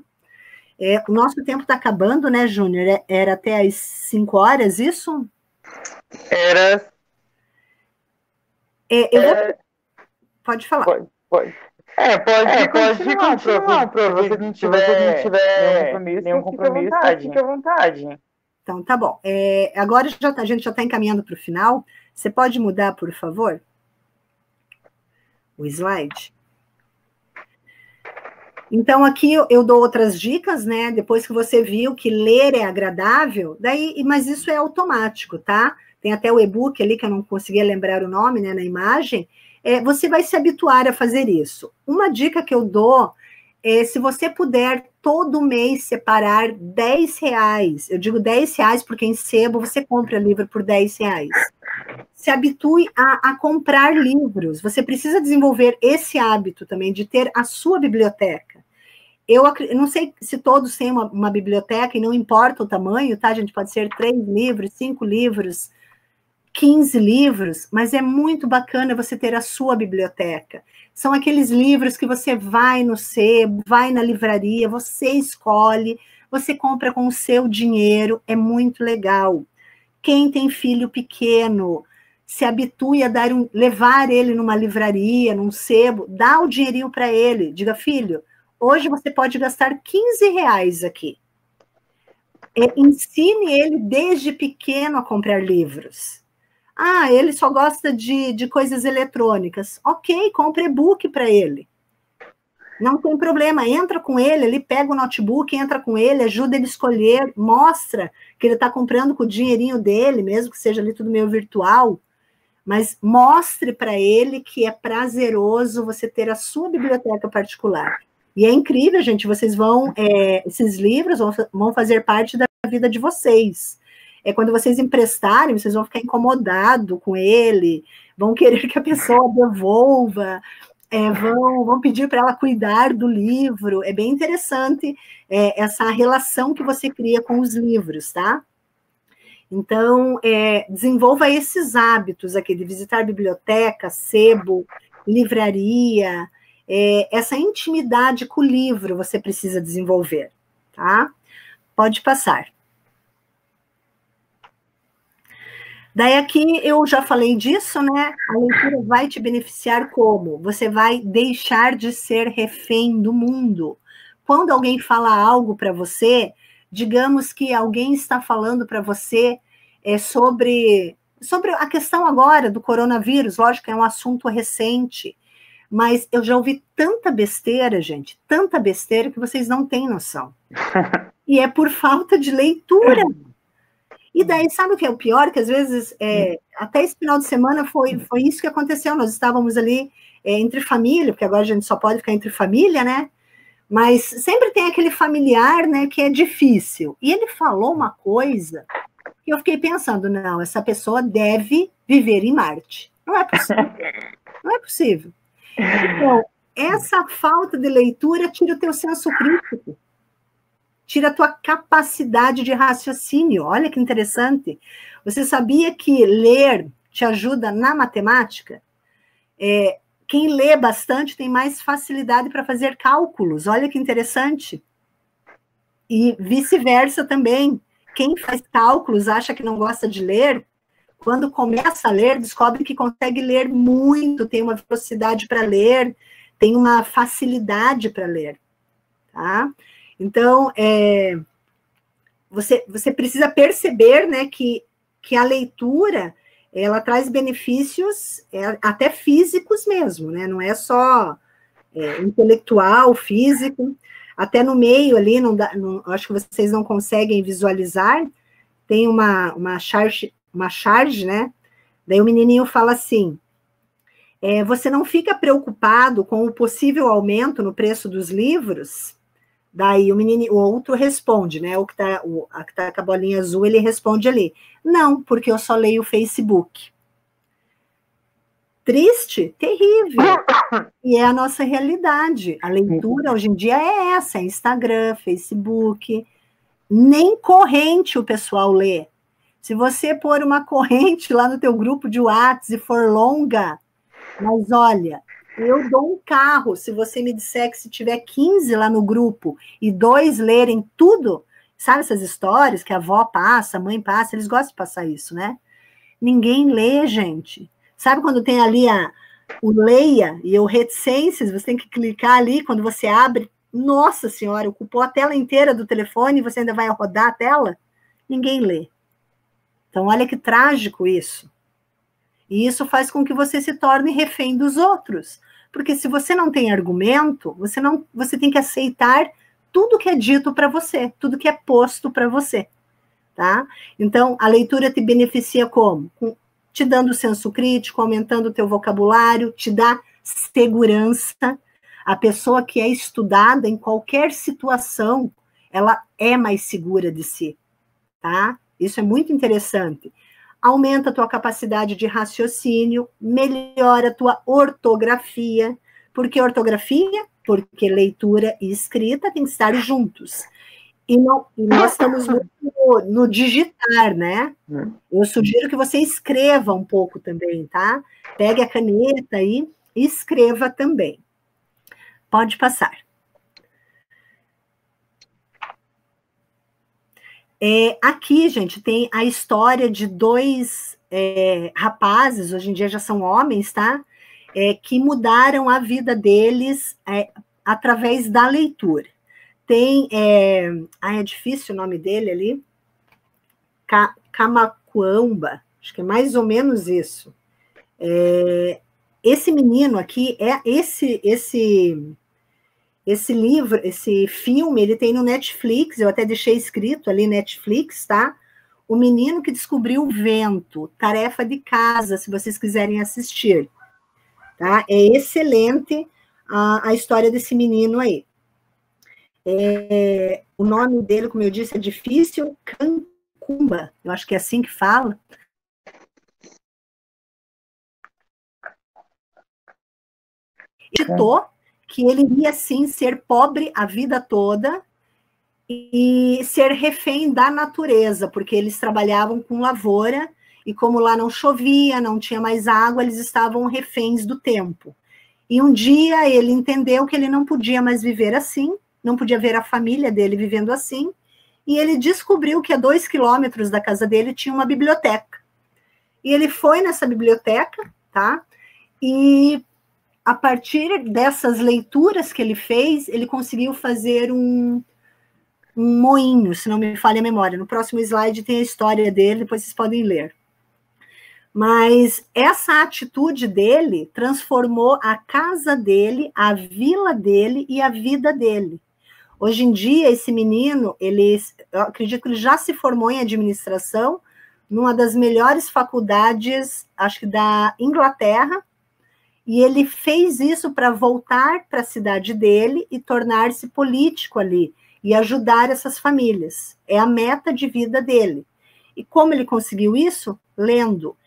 O nosso tempo está acabando, né, Júnior? Era até às 5 horas, isso? Era. Pode falar. Pode. Pode continuar, prof. Se não tiver nenhum compromisso, fique à vontade. Então, tá bom. Agora a gente já está encaminhando para o final. Você pode mudar, por favor? O slide. Então, aqui eu dou outras dicas, né? Depois que você viu que ler é agradável, mas isso é automático, tá? Tem até o e-book ali, que eu não conseguia lembrar o nome, né, na imagem. Você vai se habituar a fazer isso. Uma dica que eu dou é, se você puder todo mês separar R$10. Eu digo R$10 porque em sebo você compra livro por R$10. Se habitue a comprar livros. Você precisa desenvolver esse hábito também de ter a sua biblioteca. Eu não sei se todos têm uma biblioteca, e não importa o tamanho, tá, gente? Pode ser 3 livros, 5 livros, 15 livros, mas é muito bacana você ter a sua biblioteca. São aqueles livros que você vai no sebo, vai na livraria, você escolhe, você compra com o seu dinheiro, é muito legal. Quem tem filho pequeno, se habitue a levar ele numa livraria, num sebo, dá o dinheirinho para ele, diga, filho, hoje você pode gastar R$15 aqui. Ensine ele desde pequeno a comprar livros. Ah, ele só gosta de coisas eletrônicas. Ok, compre e-book para ele. Não tem problema, entra com ele pega o notebook, entra com ele, ajuda ele a escolher, mostra que ele está comprando com o dinheirinho dele, mesmo que seja ali tudo meio virtual, mas mostre para ele que é prazeroso você ter a sua biblioteca particular. E é incrível, gente, vocês esses livros vão fazer parte da vida de vocês. Quando vocês emprestarem, vocês vão ficar incomodados com ele, vão querer que a pessoa devolva, vão pedir para ela cuidar do livro. É bem interessante essa relação que você cria com os livros, tá? Então, desenvolva esses hábitos aqui de visitar biblioteca, sebo, livraria, essa intimidade com o livro você precisa desenvolver, tá? Pode passar. Daí aqui eu já falei disso, né? A leitura vai te beneficiar como? Você vai deixar de ser refém do mundo. Quando alguém fala algo para você, digamos que alguém está falando para você sobre a questão agora do coronavírus, lógico que é um assunto recente, mas eu já ouvi tanta besteira, gente, tanta besteira que vocês não têm noção. E é por falta de leitura. E daí, sabe o que é o pior? Que às vezes, até esse final de semana foi isso que aconteceu. Nós estávamos ali entre família, porque agora a gente só pode ficar entre família, né? Mas sempre tem aquele familiar, né, que é difícil. E ele falou uma coisa que eu fiquei pensando, não, essa pessoa deve viver em Marte. Não é possível. Não é possível. Então, essa falta de leitura tira o teu senso crítico. Tira a tua capacidade de raciocínio. Olha que interessante. Você sabia que ler te ajuda na matemática? Quem lê bastante tem mais facilidade para fazer cálculos. Olha que interessante. E vice-versa também. Quem faz cálculos acha que não gosta de ler, quando começa a ler, descobre que consegue ler muito, tem uma velocidade para ler, tem uma facilidade para ler. Tá? Então, você precisa perceber, né, que a leitura, ela traz benefícios até físicos mesmo, né, não é só intelectual, físico, até no meio ali, acho que vocês não conseguem visualizar, tem uma charge, né, daí o menininho fala assim, você não fica preocupado com o possível aumento no preço dos livros? Daí o outro responde, né? A que tá com a bolinha azul, ele responde ali. Não, porque eu só leio o Facebook. Triste? Terrível. E é a nossa realidade. A leitura hoje em dia é essa, Instagram, Facebook. Nem corrente o pessoal lê. Se você pôr uma corrente lá no teu grupo de WhatsApp e for longa, mas olha, eu dou um carro, se você me disser que se tiver 15 lá no grupo e 2 lerem tudo, sabe essas histórias que a avó passa, a mãe passa, eles gostam de passar isso, né? Ninguém lê, gente. Sabe quando tem ali o leia e o reticências, você tem que clicar ali, quando você abre, nossa senhora, ocupou a tela inteira do telefone e você ainda vai rodar a tela? Ninguém lê. Então, olha que trágico isso. E isso faz com que você se torne refém dos outros. Porque se você não tem argumento, você tem que aceitar tudo que é dito para você, tudo que é posto para você, tá? Então, a leitura te beneficia como? Te dando senso crítico, aumentando o teu vocabulário, te dá segurança. A pessoa que é estudada em qualquer situação, ela é mais segura de si, tá? Isso é muito interessante. Aumenta a tua capacidade de raciocínio, melhora a tua ortografia. Por que ortografia? Porque leitura e escrita têm que estar juntos. E nós estamos no digitar, né? Eu sugiro que você escreva um pouco também, tá? Pegue a caneta aí e escreva também. Pode passar. Aqui, gente, tem a história de dois rapazes, hoje em dia já são homens, tá? Que mudaram a vida deles através da leitura. Tem, é difícil o nome dele ali, Camacuamba, acho que é mais ou menos isso. Esse menino aqui, esse livro, esse filme, ele tem no Netflix, eu até deixei escrito ali, Netflix, tá? O Menino que Descobriu o Vento, tarefa de casa, se vocês quiserem assistir. Tá? É excelente a história desse menino aí. O nome dele, como eu disse, é difícil, Cancumba, eu acho que é assim que fala. Ditou que ele iria, sim, ser pobre a vida toda e ser refém da natureza, porque eles trabalhavam com lavoura, e como lá não chovia, não tinha mais água, eles estavam reféns do tempo. E um dia ele entendeu que ele não podia mais viver assim, não podia ver a família dele vivendo assim, e ele descobriu que a 2 quilômetros da casa dele tinha uma biblioteca. E ele foi nessa biblioteca, tá? E a partir dessas leituras que ele fez, ele conseguiu fazer um moinho, se não me falha a memória. No próximo slide tem a história dele, depois vocês podem ler. Mas essa atitude dele transformou a casa dele, a vila dele e a vida dele. Hoje em dia, esse menino, eu acredito que ele já se formou em administração numa das melhores faculdades, acho que da Inglaterra, e ele fez isso para voltar para a cidade dele e tornar-se político ali, e ajudar essas famílias. É a meta de vida dele. E como ele conseguiu isso? Lendo.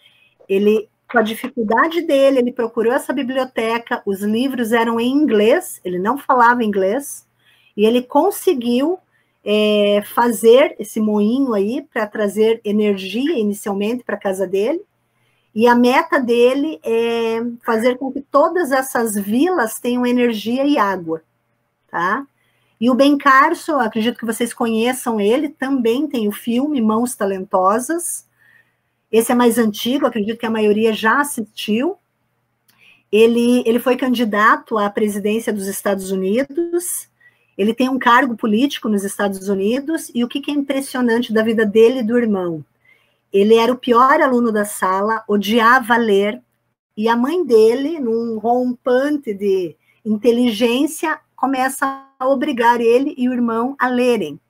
Ele, com a dificuldade dele, ele procurou essa biblioteca, os livros eram em inglês, ele não falava inglês, e ele conseguiu fazer esse moinho aí para trazer energia inicialmente para a casa dele, e a meta dele é fazer com que todas essas vilas tenham energia e água, tá? E o Ben Carson, acredito que vocês conheçam ele, também tem o filme Mãos Talentosas. Esse é mais antigo, acredito que a maioria já assistiu. Ele foi candidato à presidência dos Estados Unidos, ele tem um cargo político nos Estados Unidos, e o que é impressionante da vida dele e do irmão? Ele era o pior aluno da sala, odiava ler, e a mãe dele, num rompante de inteligência, começa a obrigar ele e o irmão a lerem.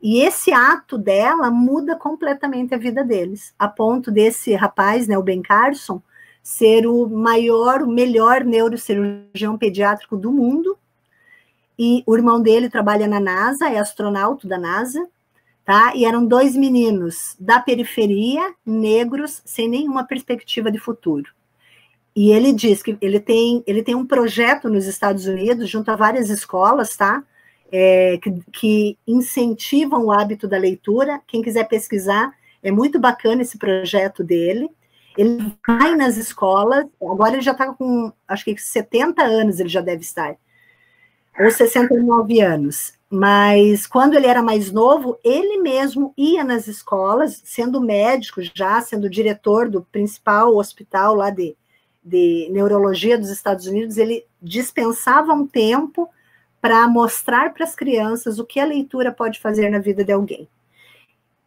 E esse ato dela muda completamente a vida deles, a ponto desse rapaz, né, o Ben Carson, ser o melhor neurocirurgião pediátrico do mundo, e o irmão dele trabalha na NASA, é astronauta da NASA, tá? E eram 2 meninos da periferia, negros, sem nenhuma perspectiva de futuro. E ele diz que ele tem um projeto nos Estados Unidos, junto a várias escolas, tá? Que incentivam o hábito da leitura. Quem quiser pesquisar, é muito bacana esse projeto dele. Ele vai nas escolas, agora ele já está com, acho que 70 anos ele já deve estar, ou 69 anos. Mas quando ele era mais novo, ele mesmo ia nas escolas, sendo médico já, sendo diretor do principal hospital lá de neurologia dos Estados Unidos, ele dispensava um tempo para mostrar para as crianças o que a leitura pode fazer na vida de alguém.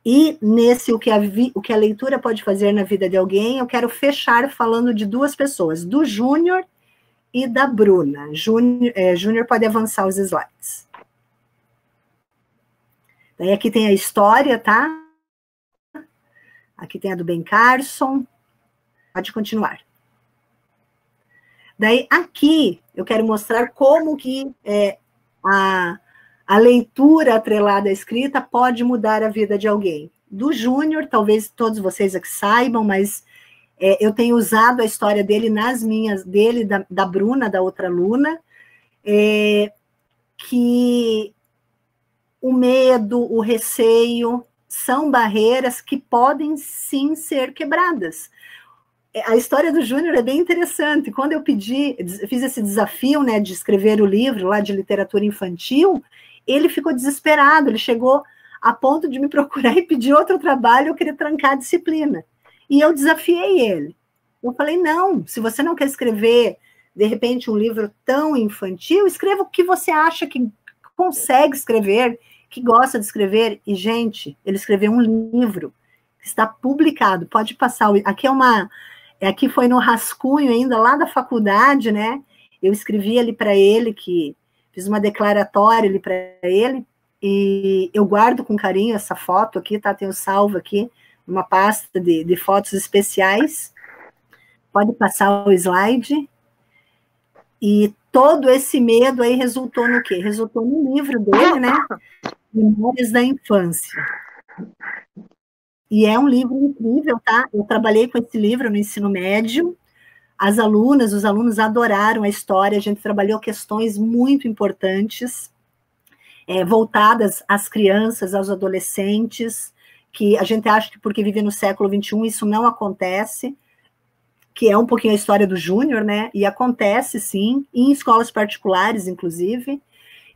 E nesse o que a leitura pode fazer na vida de alguém, eu quero fechar falando de 2 pessoas, do Júnior e da Bruna. Júnior pode avançar os slides. Daí aqui tem a história, tá? Aqui tem a do Ben Carson. Pode continuar. Daí, aqui, eu quero mostrar como que a leitura atrelada à escrita pode mudar a vida de alguém. Do Júnior, talvez todos vocês aqui saibam, mas eu tenho usado a história dele da Bruna, da outra aluna, que o medo, o receio, são barreiras que podem, sim, ser quebradas. A história do Júnior é bem interessante. Quando eu fiz esse desafio, né, de escrever o livro lá de literatura infantil, ele ficou desesperado, ele chegou a ponto de me procurar e pedir outro trabalho, eu queria trancar a disciplina. E eu desafiei ele. Eu falei, não, se você não quer escrever, de repente, um livro tão infantil, escreva o que você acha que consegue escrever, que gosta de escrever. E, gente, ele escreveu um livro que está publicado, pode passar. Aqui foi no rascunho ainda, lá da faculdade, né? Eu escrevi ali para ele, fiz uma declaratória ali para ele, e eu guardo com carinho essa foto aqui, tá? Tenho salvo aqui, uma pasta de fotos especiais. Pode passar o slide. E todo esse medo aí resultou no quê? Resultou no livro dele, né? Memórias da Infância. E é um livro incrível, tá? Eu trabalhei com esse livro no ensino médio, os alunos adoraram a história, a gente trabalhou questões muito importantes, voltadas às crianças, aos adolescentes, que a gente acha que porque vive no século XXI isso não acontece, que é um pouquinho a história do Júnior, né? E acontece, sim, em escolas particulares, inclusive.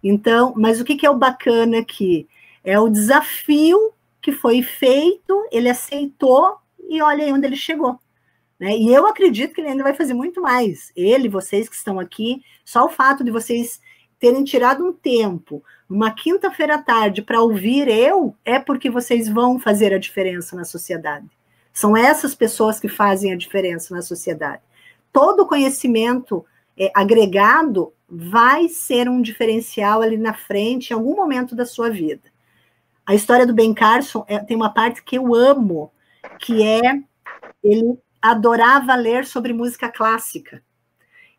Então, mas o que é o bacana aqui? É o desafio que foi feito, ele aceitou, e olha aí onde ele chegou. Né? E eu acredito que ele ainda vai fazer muito mais. Ele, vocês que estão aqui, só o fato de vocês terem tirado um tempo, uma quinta-feira à tarde, para ouvir é porque vocês vão fazer a diferença na sociedade. São essas pessoas que fazem a diferença na sociedade. Todo conhecimento agregado vai ser um diferencial ali na frente, em algum momento da sua vida. A história do Ben Carson tem uma parte que eu amo, que ele adorava ler sobre música clássica.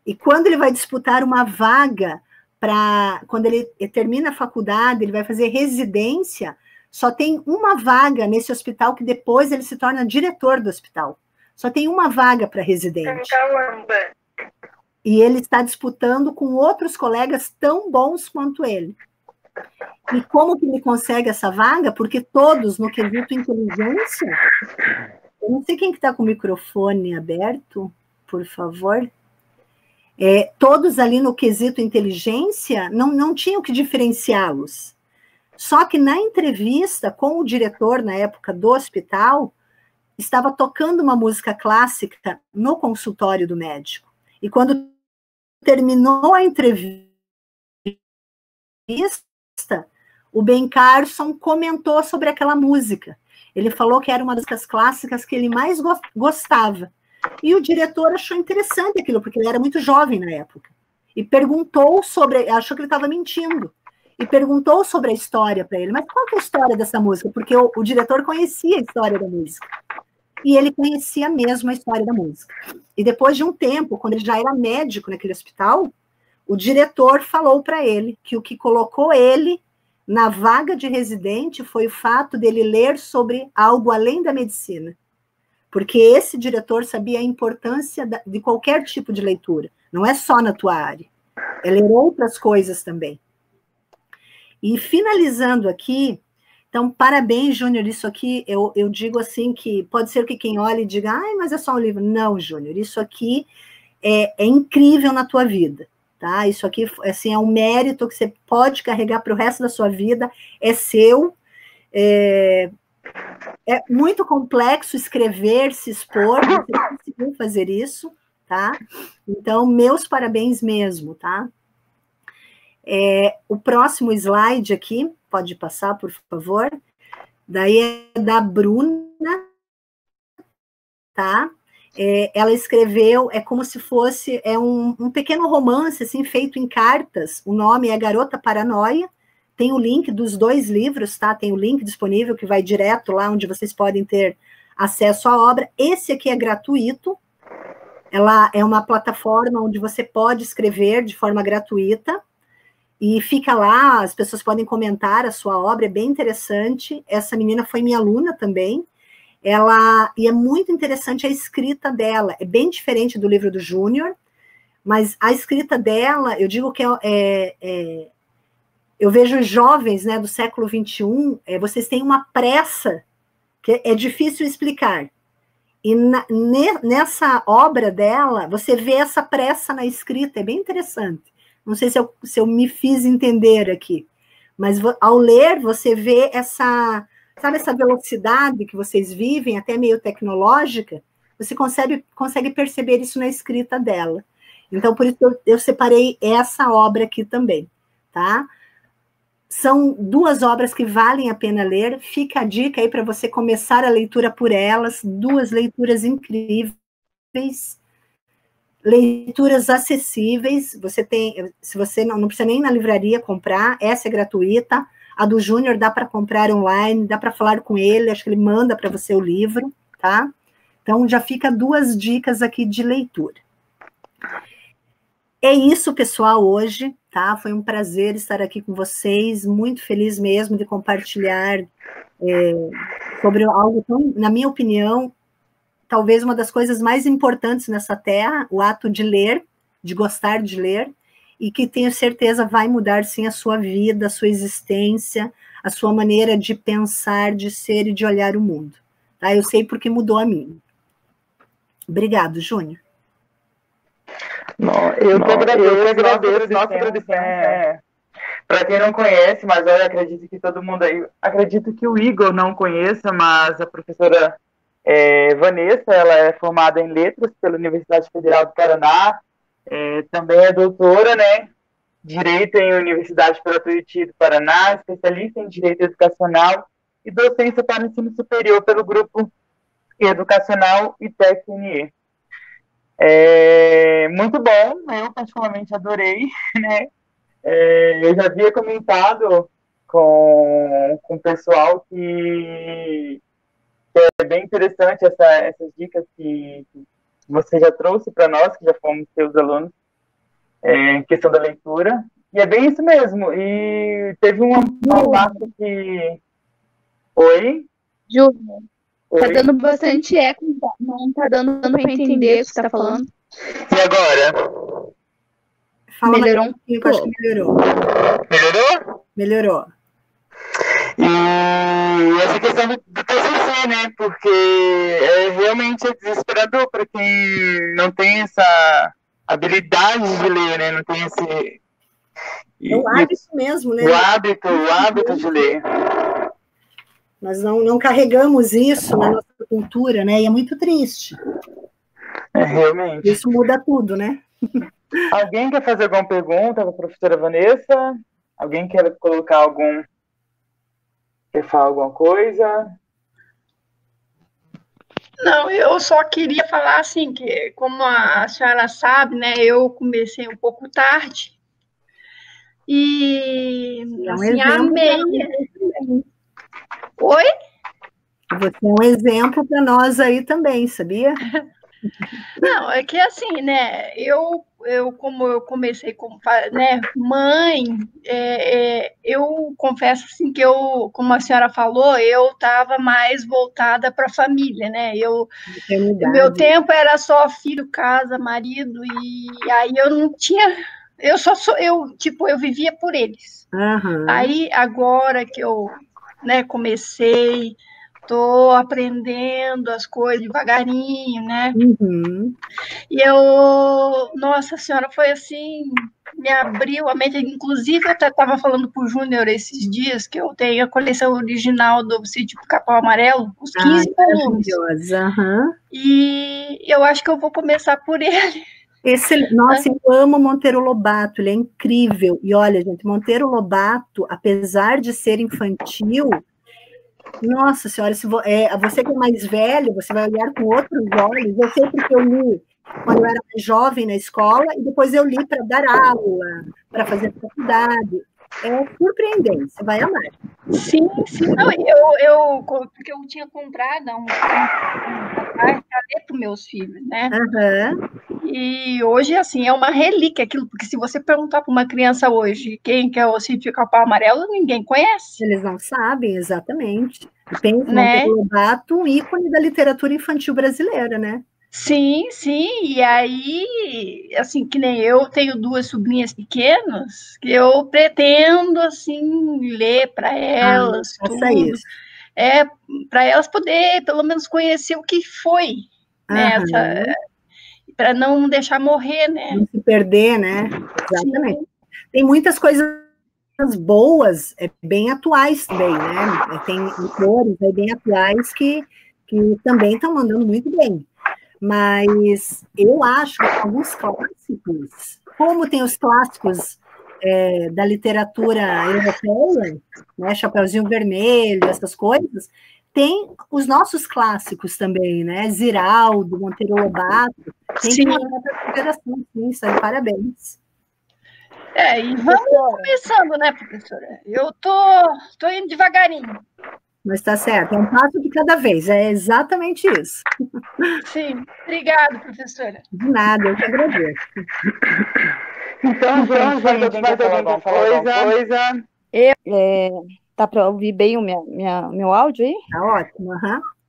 E quando ele vai disputar uma vaga quando ele termina a faculdade, ele vai fazer residência, só tem uma vaga nesse hospital, que depois ele se torna diretor do hospital. Só tem uma vaga para residente. Caramba! E ele está disputando com outros colegas tão bons quanto ele. E como que ele consegue essa vaga? Porque todos, no quesito inteligência, eu não sei quem que está com o microfone aberto, por favor. Todos ali no quesito inteligência não tinham que diferenciá-los. Só que na entrevista com o diretor, na época do hospital, estava tocando uma música clássica no consultório do médico. E quando terminou a entrevista, o Ben Carson comentou sobre aquela música. Ele falou que era uma das músicas clássicas que ele mais gostava. E o diretor achou interessante aquilo, porque ele era muito jovem na época. E perguntou achou que ele estava mentindo. E perguntou sobre a história para ele. Mas qual que é a história dessa música? Porque o diretor conhecia a história da música. E ele conhecia mesmo a história da música. E depois de um tempo, quando ele já era médico naquele hospital, o diretor falou para ele que o que colocou ele na vaga de residente foi o fato dele ler sobre algo além da medicina. Porque esse diretor sabia a importância de qualquer tipo de leitura. Não é só na tua área. É ler outras coisas também. E finalizando aqui, então, parabéns, Júnior, isso aqui, eu digo assim que pode ser que quem olhe diga, ai, mas é só um livro. Não, Júnior, isso aqui é incrível na tua vida, tá? Isso aqui, assim, é um mérito que você pode carregar para o resto da sua vida, é seu, é muito complexo escrever, se expor, você conseguiu fazer isso, tá? Então, meus parabéns mesmo, tá? O próximo slide aqui, pode passar, por favor. Daí é da Bruna, tá? Ela escreveu, como se fosse um pequeno romance, assim, feito em cartas. O nome é Garota Paranoia. Tem o link dos 2 livros, tá? Tem o link disponível que vai direto lá onde vocês podem ter acesso à obra. Esse aqui é gratuito. Ela é uma plataforma onde você pode escrever de forma gratuita, e fica lá, as pessoas podem comentar a sua obra, é bem interessante. Essa menina foi minha aluna também, e é muito interessante a escrita dela, é bem diferente do livro do Júnior, mas a escrita dela, eu digo que eu vejo os jovens, né, do século XXI, vocês têm uma pressa que é difícil explicar. E nessa obra dela, você vê essa pressa na escrita, é bem interessante. Não sei se eu me fiz entender aqui, mas ao ler, você vê essa velocidade que vocês vivem, até meio tecnológica, você consegue perceber isso na escrita dela. Então, por isso eu separei essa obra aqui também, tá? São 2 obras que valem a pena ler, fica a dica aí para você começar a leitura por elas, 2 leituras incríveis, leituras acessíveis, se você não precisa nem ir na livraria comprar, essa é gratuita, a do Júnior dá para comprar online, dá para falar com ele, acho que ele manda para você o livro, tá? Então, já fica 2 dicas aqui de leitura. É isso, pessoal, hoje, tá? Foi um prazer estar aqui com vocês, muito feliz mesmo de compartilhar sobre algo tão, na minha opinião, talvez uma das coisas mais importantes nessa terra, o ato de ler, de gostar de ler, e que tenho certeza vai mudar, sim, a sua vida, a sua existência, a sua maneira de pensar, de ser e de olhar o mundo. Tá? Eu sei porque mudou a minha. Obrigado, Júnior. Eu que agradeço, nossa agradecemos. Para quem não conhece, mas eu acredito que todo mundo aí, acredito que o Igor não conheça, mas a professora Vanessa, ela é formada em Letras pela Universidade Federal do Paraná, também é doutora, né, Direito em Universidade pela Tuiuti do Paraná, especialista em Direito Educacional e docência para ensino superior pelo Grupo Educacional ITEC-NE. Muito bom, eu particularmente adorei, né? Eu já havia comentado com o pessoal que é bem interessante essas dicas que você já trouxe para nós, que já fomos seus alunos, em questão da leitura, e é bem isso mesmo. E teve uma parte que... Oi? Júnior, tá dando bastante eco, não tá dando para entender o que você está falando. E agora? Fala melhorou um pouco. Acho que melhorou. Melhorou? Melhorou. E essa questão do TCC, né? Porque realmente é desesperador para quem não tem essa habilidade de ler, né? Não tem esse... É o hábito mesmo, né? O hábito de ler. Nós não carregamos isso na nossa cultura, né? E é muito triste. Realmente. Isso muda tudo, né? Alguém quer fazer alguma pergunta para a professora Vanessa? Alguém quer quer falar alguma coisa? Não, eu só queria falar assim, que como a senhora sabe, né, eu comecei um pouco tarde, e assim, amei. Oi? Você é um exemplo para nós aí também, sabia? Não, é que assim, né, como eu comecei como, né, mãe, eu confesso assim que como a senhora falou, eu estava mais voltada para a família, né, meu tempo era só filho, casa, marido, e aí eu não tinha, eu vivia por eles. Uhum. Aí, agora que eu, né, comecei... Estou aprendendo as coisas devagarinho, né? Uhum. E nossa senhora, foi assim, me abriu a mente. Inclusive, eu até estava falando para o Júnior esses dias que eu tenho a coleção original do Sítio Capão Amarelo, os 15 volumes. Uhum. E eu acho que eu vou começar por ele. Nossa, eu amo Monteiro Lobato, ele é incrível. E olha, gente, Monteiro Lobato, apesar de ser infantil... Nossa senhora, você que é mais velho, você vai olhar com outros olhos. Eu sei porque eu li quando eu era mais jovem na escola, e depois eu li para dar aula, para fazer faculdade. É surpreendente, você vai amar. Sim, sim. Não, porque eu tinha comprado há um tempo atrás para ler para os meus filhos, né? E hoje, assim, é uma relíquia aquilo, porque se você perguntar para uma criança hoje quem que é o Sítio Pica-Pau Amarelo, ninguém conhece. Eles não sabem, exatamente. E pensa, né? Monteiro Lobato, um ícone da literatura infantil brasileira, né? Sim, sim, e aí, assim, que nem eu tenho duas sobrinhas pequenas, que eu pretendo, assim, ler para elas, faça tudo, isso. para elas poder, pelo menos, conhecer o que foi, né, para não deixar morrer, né? Não se perder, né? Exatamente. Sim. Tem muitas coisas boas, bem atuais também, né? Tem autores bem atuais que também estão mandando muito bem. Mas eu acho que alguns clássicos, como tem os clássicos da literatura europeia, né, Chapeuzinho Vermelho, essas coisas, tem os nossos clássicos também, né? Ziraldo, Monteiro Lobato, tem que mandar para a consideração, sim, isso aí, parabéns. E vamos começando, né, professora? Eu tô indo devagarinho. Mas está certo, é um passo de cada vez, é exatamente isso. Sim, obrigada, professora. De nada, eu que agradeço. Então, gente, mais alguma coisa? Tá para ouvir bem o meu áudio aí? Tá ótimo,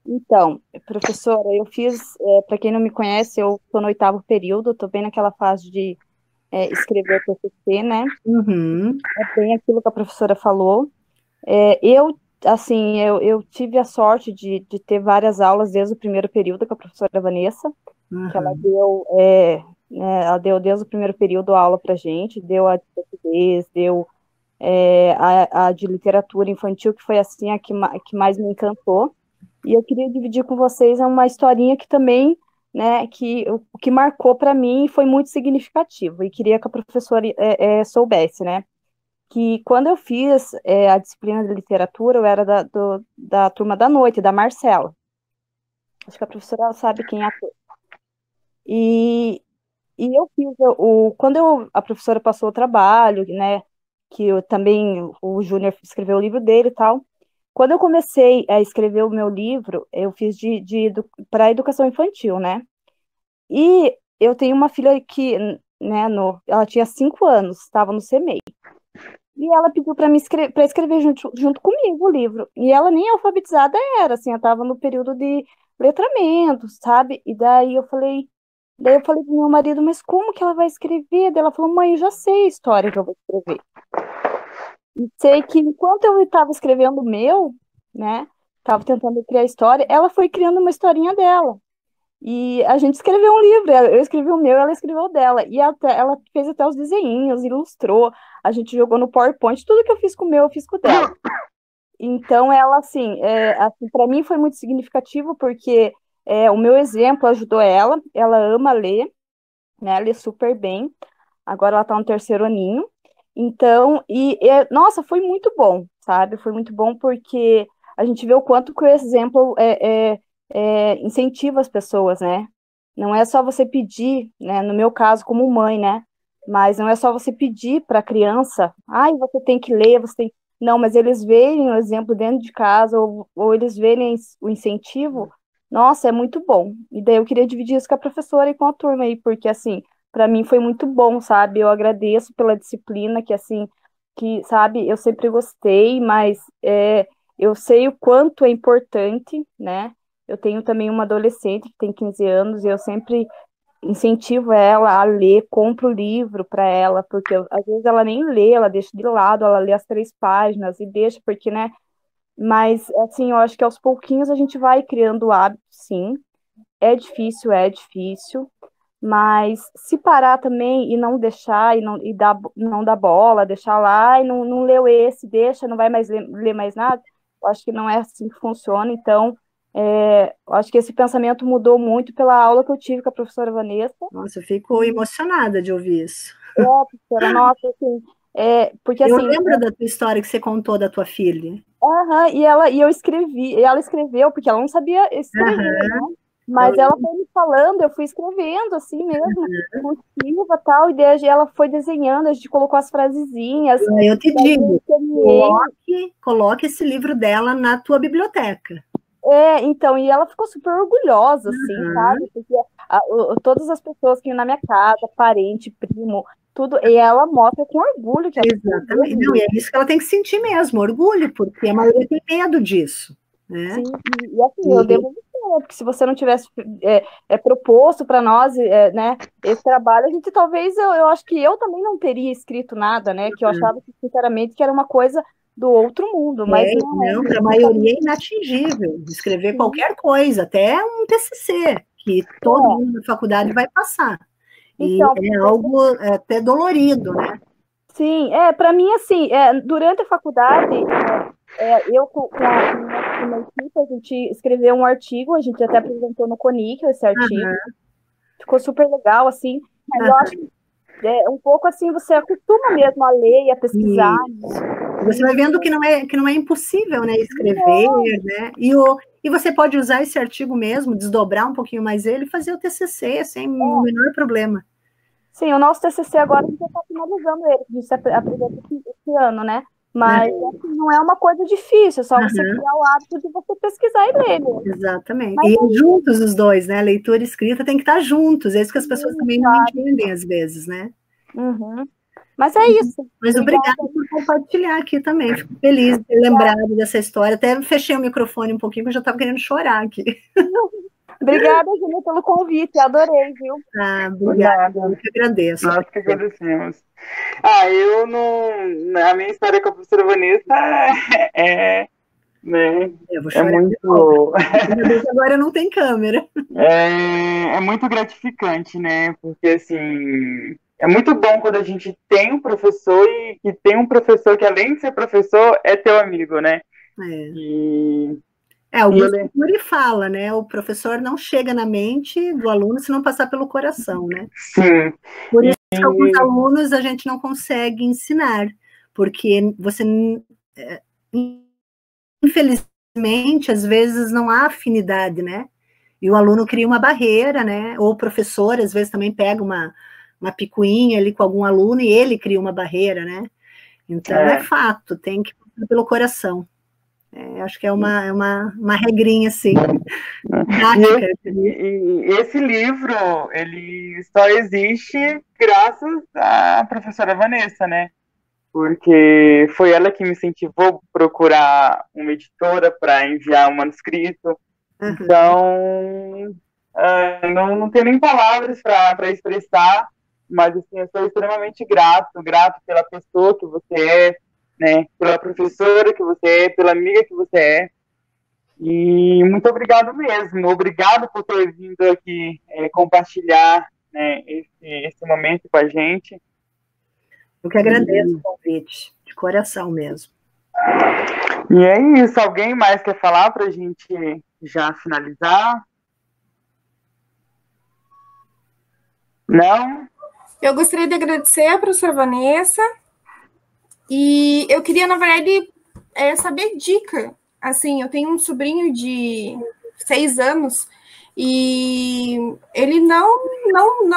Então, professora, eu fiz, para quem não me conhece, eu estou no 8º período, estou bem naquela fase de escrever o TCC, né? É bem aquilo que a professora falou. Eu tive a sorte de ter várias aulas desde o primeiro período com a professora Vanessa, que ela deu, ela deu desde o primeiro período a aula para gente, deu a de português, deu a de literatura infantil, que foi assim a que mais me encantou. E eu queria dividir com vocês uma historinha que também, né, o que marcou para mim foi muito significativo, e queria que a professora soubesse, né, que quando eu fiz a disciplina de literatura, eu era da turma da noite, da Marcela. Acho que a professora sabe quem é a turma. E eu fiz, quando a professora passou o trabalho, né, que o Júnior escreveu o livro dele e tal, quando eu comecei a escrever o meu livro, eu fiz para educação infantil, né? E eu tenho uma filha que, né, ela tinha 5 anos, estava no CMEI. E ela pediu para escrever junto comigo o livro. E ela nem alfabetizada era, assim, ela estava no período de letramento, sabe? E daí eu falei pro meu marido, mas como que ela vai escrever? Daí ela falou, mãe, eu já sei a história que eu vou escrever. E sei que enquanto eu estava escrevendo o meu, né, estava tentando criar a história, ela foi criando uma historinha dela. E a gente escreveu um livro, eu escrevi o meu, ela escreveu o dela. E ela fez até os desenhinhos, ilustrou, a gente jogou no PowerPoint, tudo que eu fiz com o meu, eu fiz com o dela. Então, ela, assim para mim foi muito significativo, porque o meu exemplo ajudou ela ama ler, né, lê super bem, agora ela está no 3º aninho. Então, nossa, foi muito bom, sabe? Foi muito bom porque a gente vê o quanto que o exemplo incentiva as pessoas, né? Não é só você pedir, né? No meu caso, como mãe, né? Mas não é só você pedir para a criança, você tem que ler, você tem... Não, mas eles verem o exemplo dentro de casa, ou eles verem o incentivo, nossa, é muito bom. E daí eu queria dividir isso com a professora e com a turma aí, porque, assim, para mim foi muito bom, sabe? Eu agradeço pela disciplina, sabe, eu sempre gostei, mas eu sei o quanto é importante, né? Eu tenho também uma adolescente que tem 15 anos e eu sempre incentivo ela a ler, compro o livro para ela, porque às vezes ela nem lê, ela deixa de lado, ela lê as 3 páginas e deixa, porque, né? Mas, assim, eu acho que aos pouquinhos a gente vai criando o hábito, sim. É difícil, mas se parar também e não deixar, não dar bola, deixar lá e não leu esse, deixa, não vai mais ler mais nada, eu acho que não é assim que funciona. Então, eu acho que esse pensamento mudou muito pela aula que eu tive com a professora Vanessa. Nossa, eu fico emocionada de ouvir isso. Professora, nossa, assim, porque eu assim... lembro da tua história que você contou da tua filha. E ela escreveu, porque ela não sabia escrever, né? Mas ela foi me falando, eu fui escrevendo assim mesmo, cursiva e tal, e daí ela foi desenhando, a gente colocou as frasezinhas. Eu te digo, coloque esse livro dela na tua biblioteca. Então, e ela ficou super orgulhosa, assim, sabe? Porque todas as pessoas que iam na minha casa, parente, primo, tudo, e ela mostra com orgulho que ela exatamente. Não, e é isso que ela tem que sentir mesmo, orgulho, porque a maioria tem medo disso. Né? Sim, e assim, eu devo dizer, porque se você não tivesse proposto para nós né, esse trabalho, a gente talvez, eu acho que eu também não teria escrito nada, né? Que eu achava, sinceramente, que era uma coisa do outro mundo, mas não, para a maioria é inatingível, escrever qualquer coisa, até um TCC, que todo mundo na faculdade vai passar. Então, e é algo até dolorido, né? Sim, para mim, assim, durante a faculdade, eu com a equipe, a gente escreveu um artigo, a gente até apresentou no CONIC esse artigo, ficou super legal, assim, mas eu acho que um pouco assim, você acostuma mesmo a ler e a pesquisar. Você vai vendo que não é impossível, né, escrever, né, e você pode usar esse artigo mesmo, desdobrar um pouquinho mais ele e fazer o TCC sem o menor problema. Sim, o nosso TCC agora a gente já está finalizando ele, a gente apresenta esse ano, né? Mas assim, não é uma coisa difícil, é só você criar o hábito de você pesquisar e ler. Exatamente. Mas, e juntos os dois, né? Leitura e escrita tem que estar juntos. É isso que as pessoas também não entendem às vezes, né? Mas é isso. Mas obrigada por compartilhar aqui também. Fico feliz de ter lembrado dessa história. Até fechei o microfone um pouquinho, porque eu já estava querendo chorar aqui. Obrigada, Júlia, pelo convite. Adorei, viu? Obrigada. Eu que agradeço. Nós que agradecemos. Eu não... A minha história com a professora Vanessa né? Eu vou chorar muito. Agora não tem câmera. É muito gratificante, né? Porque, assim, é muito bom quando a gente tem um professor e que tem um professor que, além de ser professor, é teu amigo, né? O Augusto Cury fala, né? O professor não chega na mente do aluno se não passar pelo coração, né? Sim. Por isso que alguns alunos a gente não consegue ensinar, porque você, infelizmente, às vezes não há afinidade, né? E o aluno cria uma barreira, né? Ou o professor, às vezes, também pega uma picuinha ali com algum aluno e ele cria uma barreira, né? Então, é fato, tem que passar pelo coração. Acho que é uma regrinha, assim. E esse livro, ele só existe graças à professora Vanessa, né? Porque foi ela que me incentivou a procurar uma editora para enviar um manuscrito. Então, não tenho nem palavras para expressar, mas assim, eu sou extremamente grato pela pessoa que você é, né? Pela professora que você é, pela amiga que você é. E muito obrigado mesmo. Obrigado por ter vindo aqui compartilhar, né, esse momento com a gente. Eu que agradeço o convite, de coração mesmo. E é isso. Alguém mais quer falar para a gente já finalizar? Não? Eu gostaria de agradecer a professora Vanessa e eu queria, na verdade, saber dica. Assim, eu tenho um sobrinho de 6 anos e ele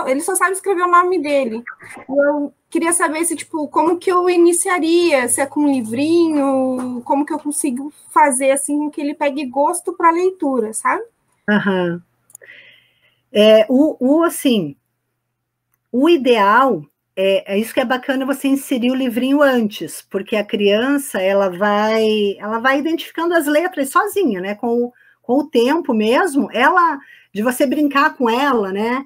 ele só sabe escrever o nome dele. Eu queria saber se, como que eu iniciaria, se é com um livrinho, como que eu consigo fazer, assim, que ele pegue gosto para a leitura, sabe? Assim, o ideal é isso que é bacana, você inserir o livrinho antes, porque a criança, ela vai identificando as letras sozinha, né, com o tempo mesmo, de você brincar com ela, né,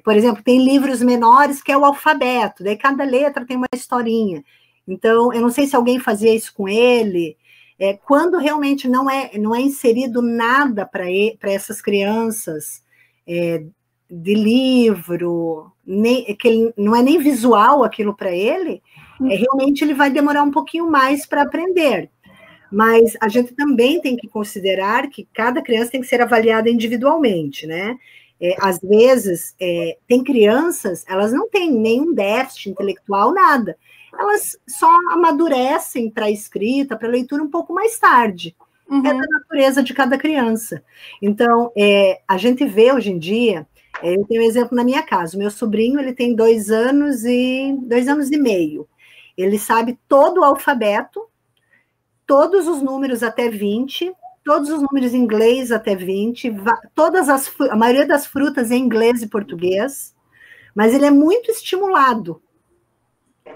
por exemplo, tem livros menores que é o alfabeto, daí cada letra tem uma historinha, então, eu não sei se alguém fazia isso com ele, quando realmente não é inserido nada para essas crianças, de livro, que não é nem visual aquilo para ele, realmente ele vai demorar um pouquinho mais para aprender. Mas a gente também tem que considerar que cada criança tem que ser avaliada individualmente, né? Às vezes, tem crianças, elas não têm nenhum déficit intelectual, nada. Elas só amadurecem para a escrita, para a leitura um pouco mais tarde. é da natureza de cada criança. Então, a gente vê hoje em dia, eu tenho um exemplo na minha casa, o meu sobrinho, ele tem 2 anos e 2 anos e meio. Ele sabe todo o alfabeto, todos os números até 20, todos os números em inglês até 20, a maioria das frutas em inglês e português, mas ele é muito estimulado,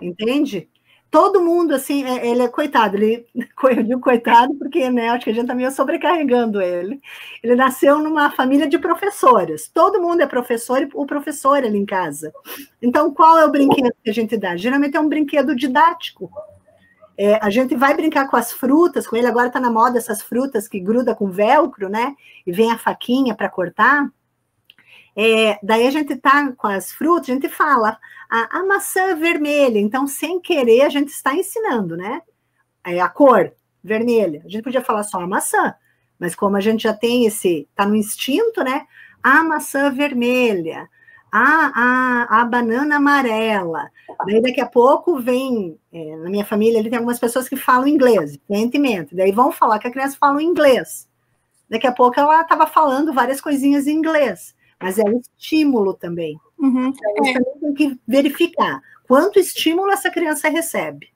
entende? Todo mundo, assim, ele é coitado, eu digo coitado porque, né, acho que a gente está meio sobrecarregando ele. Ele nasceu numa família de professoras, todo mundo é professor e o professor ali em casa. Então, qual é o brinquedo que a gente dá? Geralmente é um brinquedo didático. A gente vai brincar com as frutas, com ele agora está na moda essas frutas que gruda com velcro, né, e vem a faquinha para cortar. Daí a gente tá com as frutas, a gente fala a maçã vermelha, então sem querer a gente está ensinando, né? A cor vermelha. A gente podia falar só a maçã, mas como a gente já tem tá no instinto, né? A maçã vermelha, a banana amarela. Daí daqui a pouco vem, na minha família, ali tem algumas pessoas que falam inglês, fluentemente. Daí vão falar que a criança fala inglês. Daqui a pouco ela estava falando várias coisinhas em inglês. Mas é um estímulo também. Então, você também tem que verificar quanto estímulo essa criança recebe.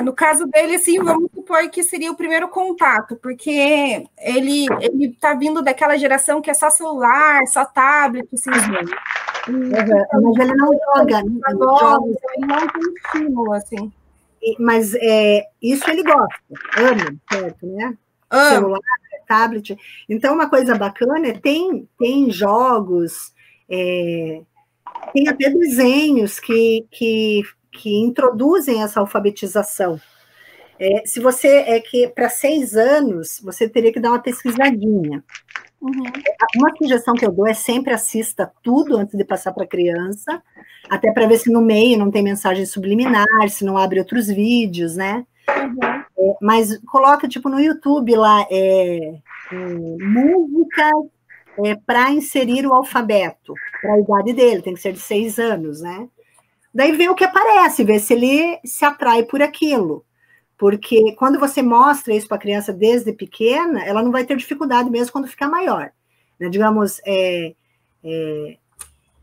No caso dele, assim, vamos supor que seria o primeiro contato, porque ele está vindo daquela geração que é só celular, só tablet, assim. Mas ele não joga. Ele não tem estímulo, assim. Mas isso ele gosta, ama, certo, né? Celular, tablet. Então, uma coisa bacana tem jogos, tem até desenhos que introduzem essa alfabetização. Se você que para 6 anos, você teria que dar uma pesquisadinha. Uma sugestão que eu dou é sempre assista tudo antes de passar para a criança, até para ver se no meio não tem mensagem subliminar, se não abre outros vídeos, né? Mas coloca, tipo, no YouTube lá, música para inserir o alfabeto, para a idade dele, tem que ser de 6 anos, né? Daí vê o que aparece, vê se ele se atrai por aquilo. Porque quando você mostra isso para a criança desde pequena, ela não vai ter dificuldade mesmo quando ficar maior. Né? Digamos,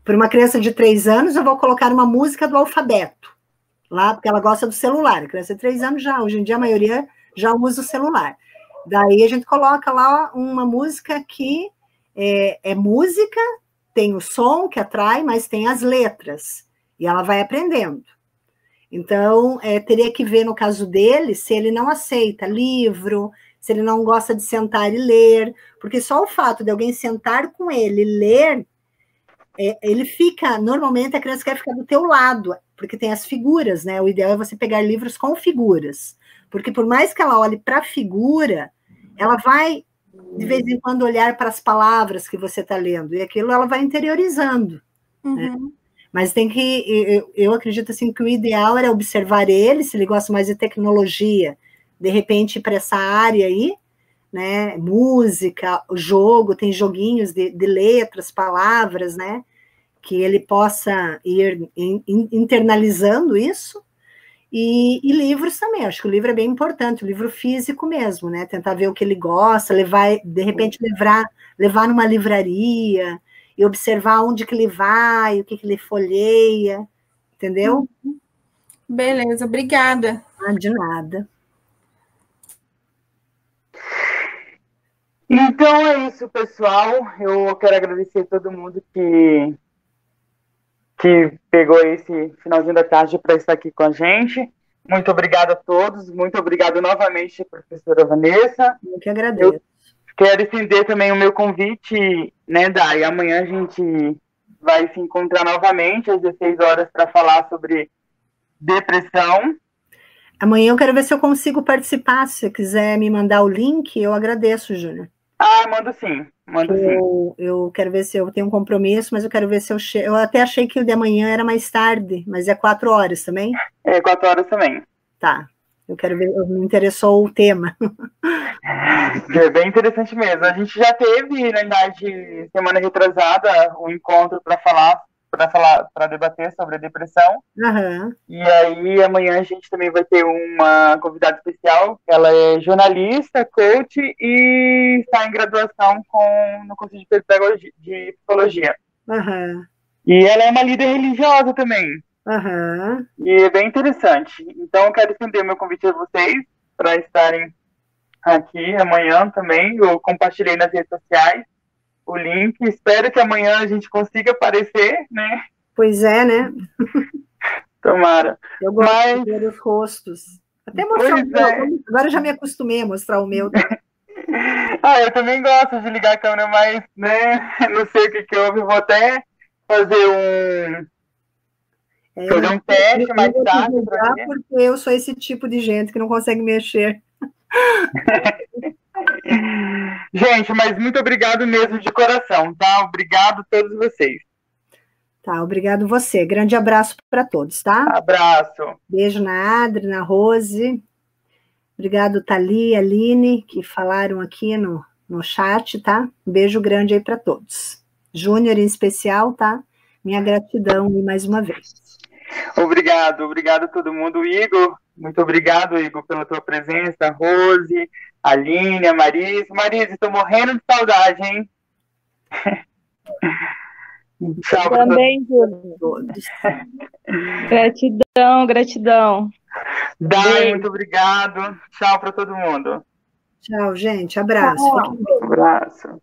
para uma criança de 3 anos, eu vou colocar uma música do alfabeto, lá, porque ela gosta do celular. A criança de 3 anos hoje em dia a maioria já usa o celular. Daí a gente coloca lá uma música que é música, tem o som que atrai, mas tem as letras, e ela vai aprendendo. Então, teria que ver no caso dele se ele não aceita livro, se ele não gosta de sentar e ler, porque só o fato de alguém sentar com ele e ler, ele fica, normalmente a criança quer ficar do teu lado, porque tem as figuras, né? O ideal é você pegar livros com figuras, porque por mais que ela olhe para a figura, ela vai, de vez em quando, olhar para as palavras que você está lendo, e aquilo ela vai interiorizando, né? Mas tem que, eu acredito assim que o ideal era observar ele, se ele gosta mais de tecnologia, de repente ir para essa área aí, né, música, jogo, tem joguinhos de letras, palavras, né, que ele possa ir internalizando isso, e livros também, acho que o livro é bem importante, o livro físico mesmo, né, tentar ver o que ele gosta, de repente levar numa livraria, e observar onde que ele vai, o que ele folheia, entendeu? Beleza, obrigada. De nada. Então é isso, pessoal. Eu quero agradecer a todo mundo que pegou esse finalzinho da tarde para estar aqui com a gente. Muito obrigado a todos. Muito obrigado novamente, professora Vanessa. Eu que agradeço. Quero estender também o meu convite, né, Dai? Amanhã a gente vai se encontrar novamente às 16 horas para falar sobre depressão. Amanhã eu quero ver se eu consigo participar. Se você quiser me mandar o link, eu agradeço, Júnior. Mando sim. Mando sim. Eu quero ver se eu tenho um compromisso, mas eu quero ver se eu chego. Eu até achei que o de amanhã era mais tarde, mas é 4 horas também? 4 horas também. Tá. Eu quero ver, me interessou o tema. É bem interessante mesmo. A gente já teve, na verdade, semana retrasada, um encontro para falar para debater sobre a depressão. Uhum. E aí amanhã a gente também vai ter uma convidada especial. Ela é jornalista, coach e está em graduação no curso de psicologia. Uhum. E ela é uma líder religiosa também. Uhum. E é bem interessante. Então eu quero estender meu convite a vocês para estarem aqui amanhã também. Eu compartilhei nas redes sociais o link. Espero que amanhã a gente consiga aparecer, né? Pois é, né? Tomara. Eu gosto de ver os rostos. Até mostrar o meu. Agora eu já me acostumei a mostrar o meu. Eu também gosto de ligar a câmera, mas, né? Não sei o que houve. Vou até fazer um teste mais tarde. Porque eu sou esse tipo de gente que não consegue mexer. Gente, mas muito obrigado mesmo de coração, tá? Obrigado a todos vocês. Tá, obrigado você. Grande abraço para todos, tá? Abraço. Beijo na Adri, na Rose. Obrigado, Thalia, Aline, que falaram aqui no chat, tá? Um beijo grande aí para todos. Júnior em especial, tá? Minha gratidão e mais uma vez. Obrigado a todo mundo. Igor, muito obrigado, Igor, pela tua presença. Rose, Aline, a Marise. Marise, estou morrendo de saudade, hein? Tchau. Também, Júlio. Gratidão. Dai, muito obrigado. Tchau para todo mundo. Tchau, gente. Abraço. Abraço.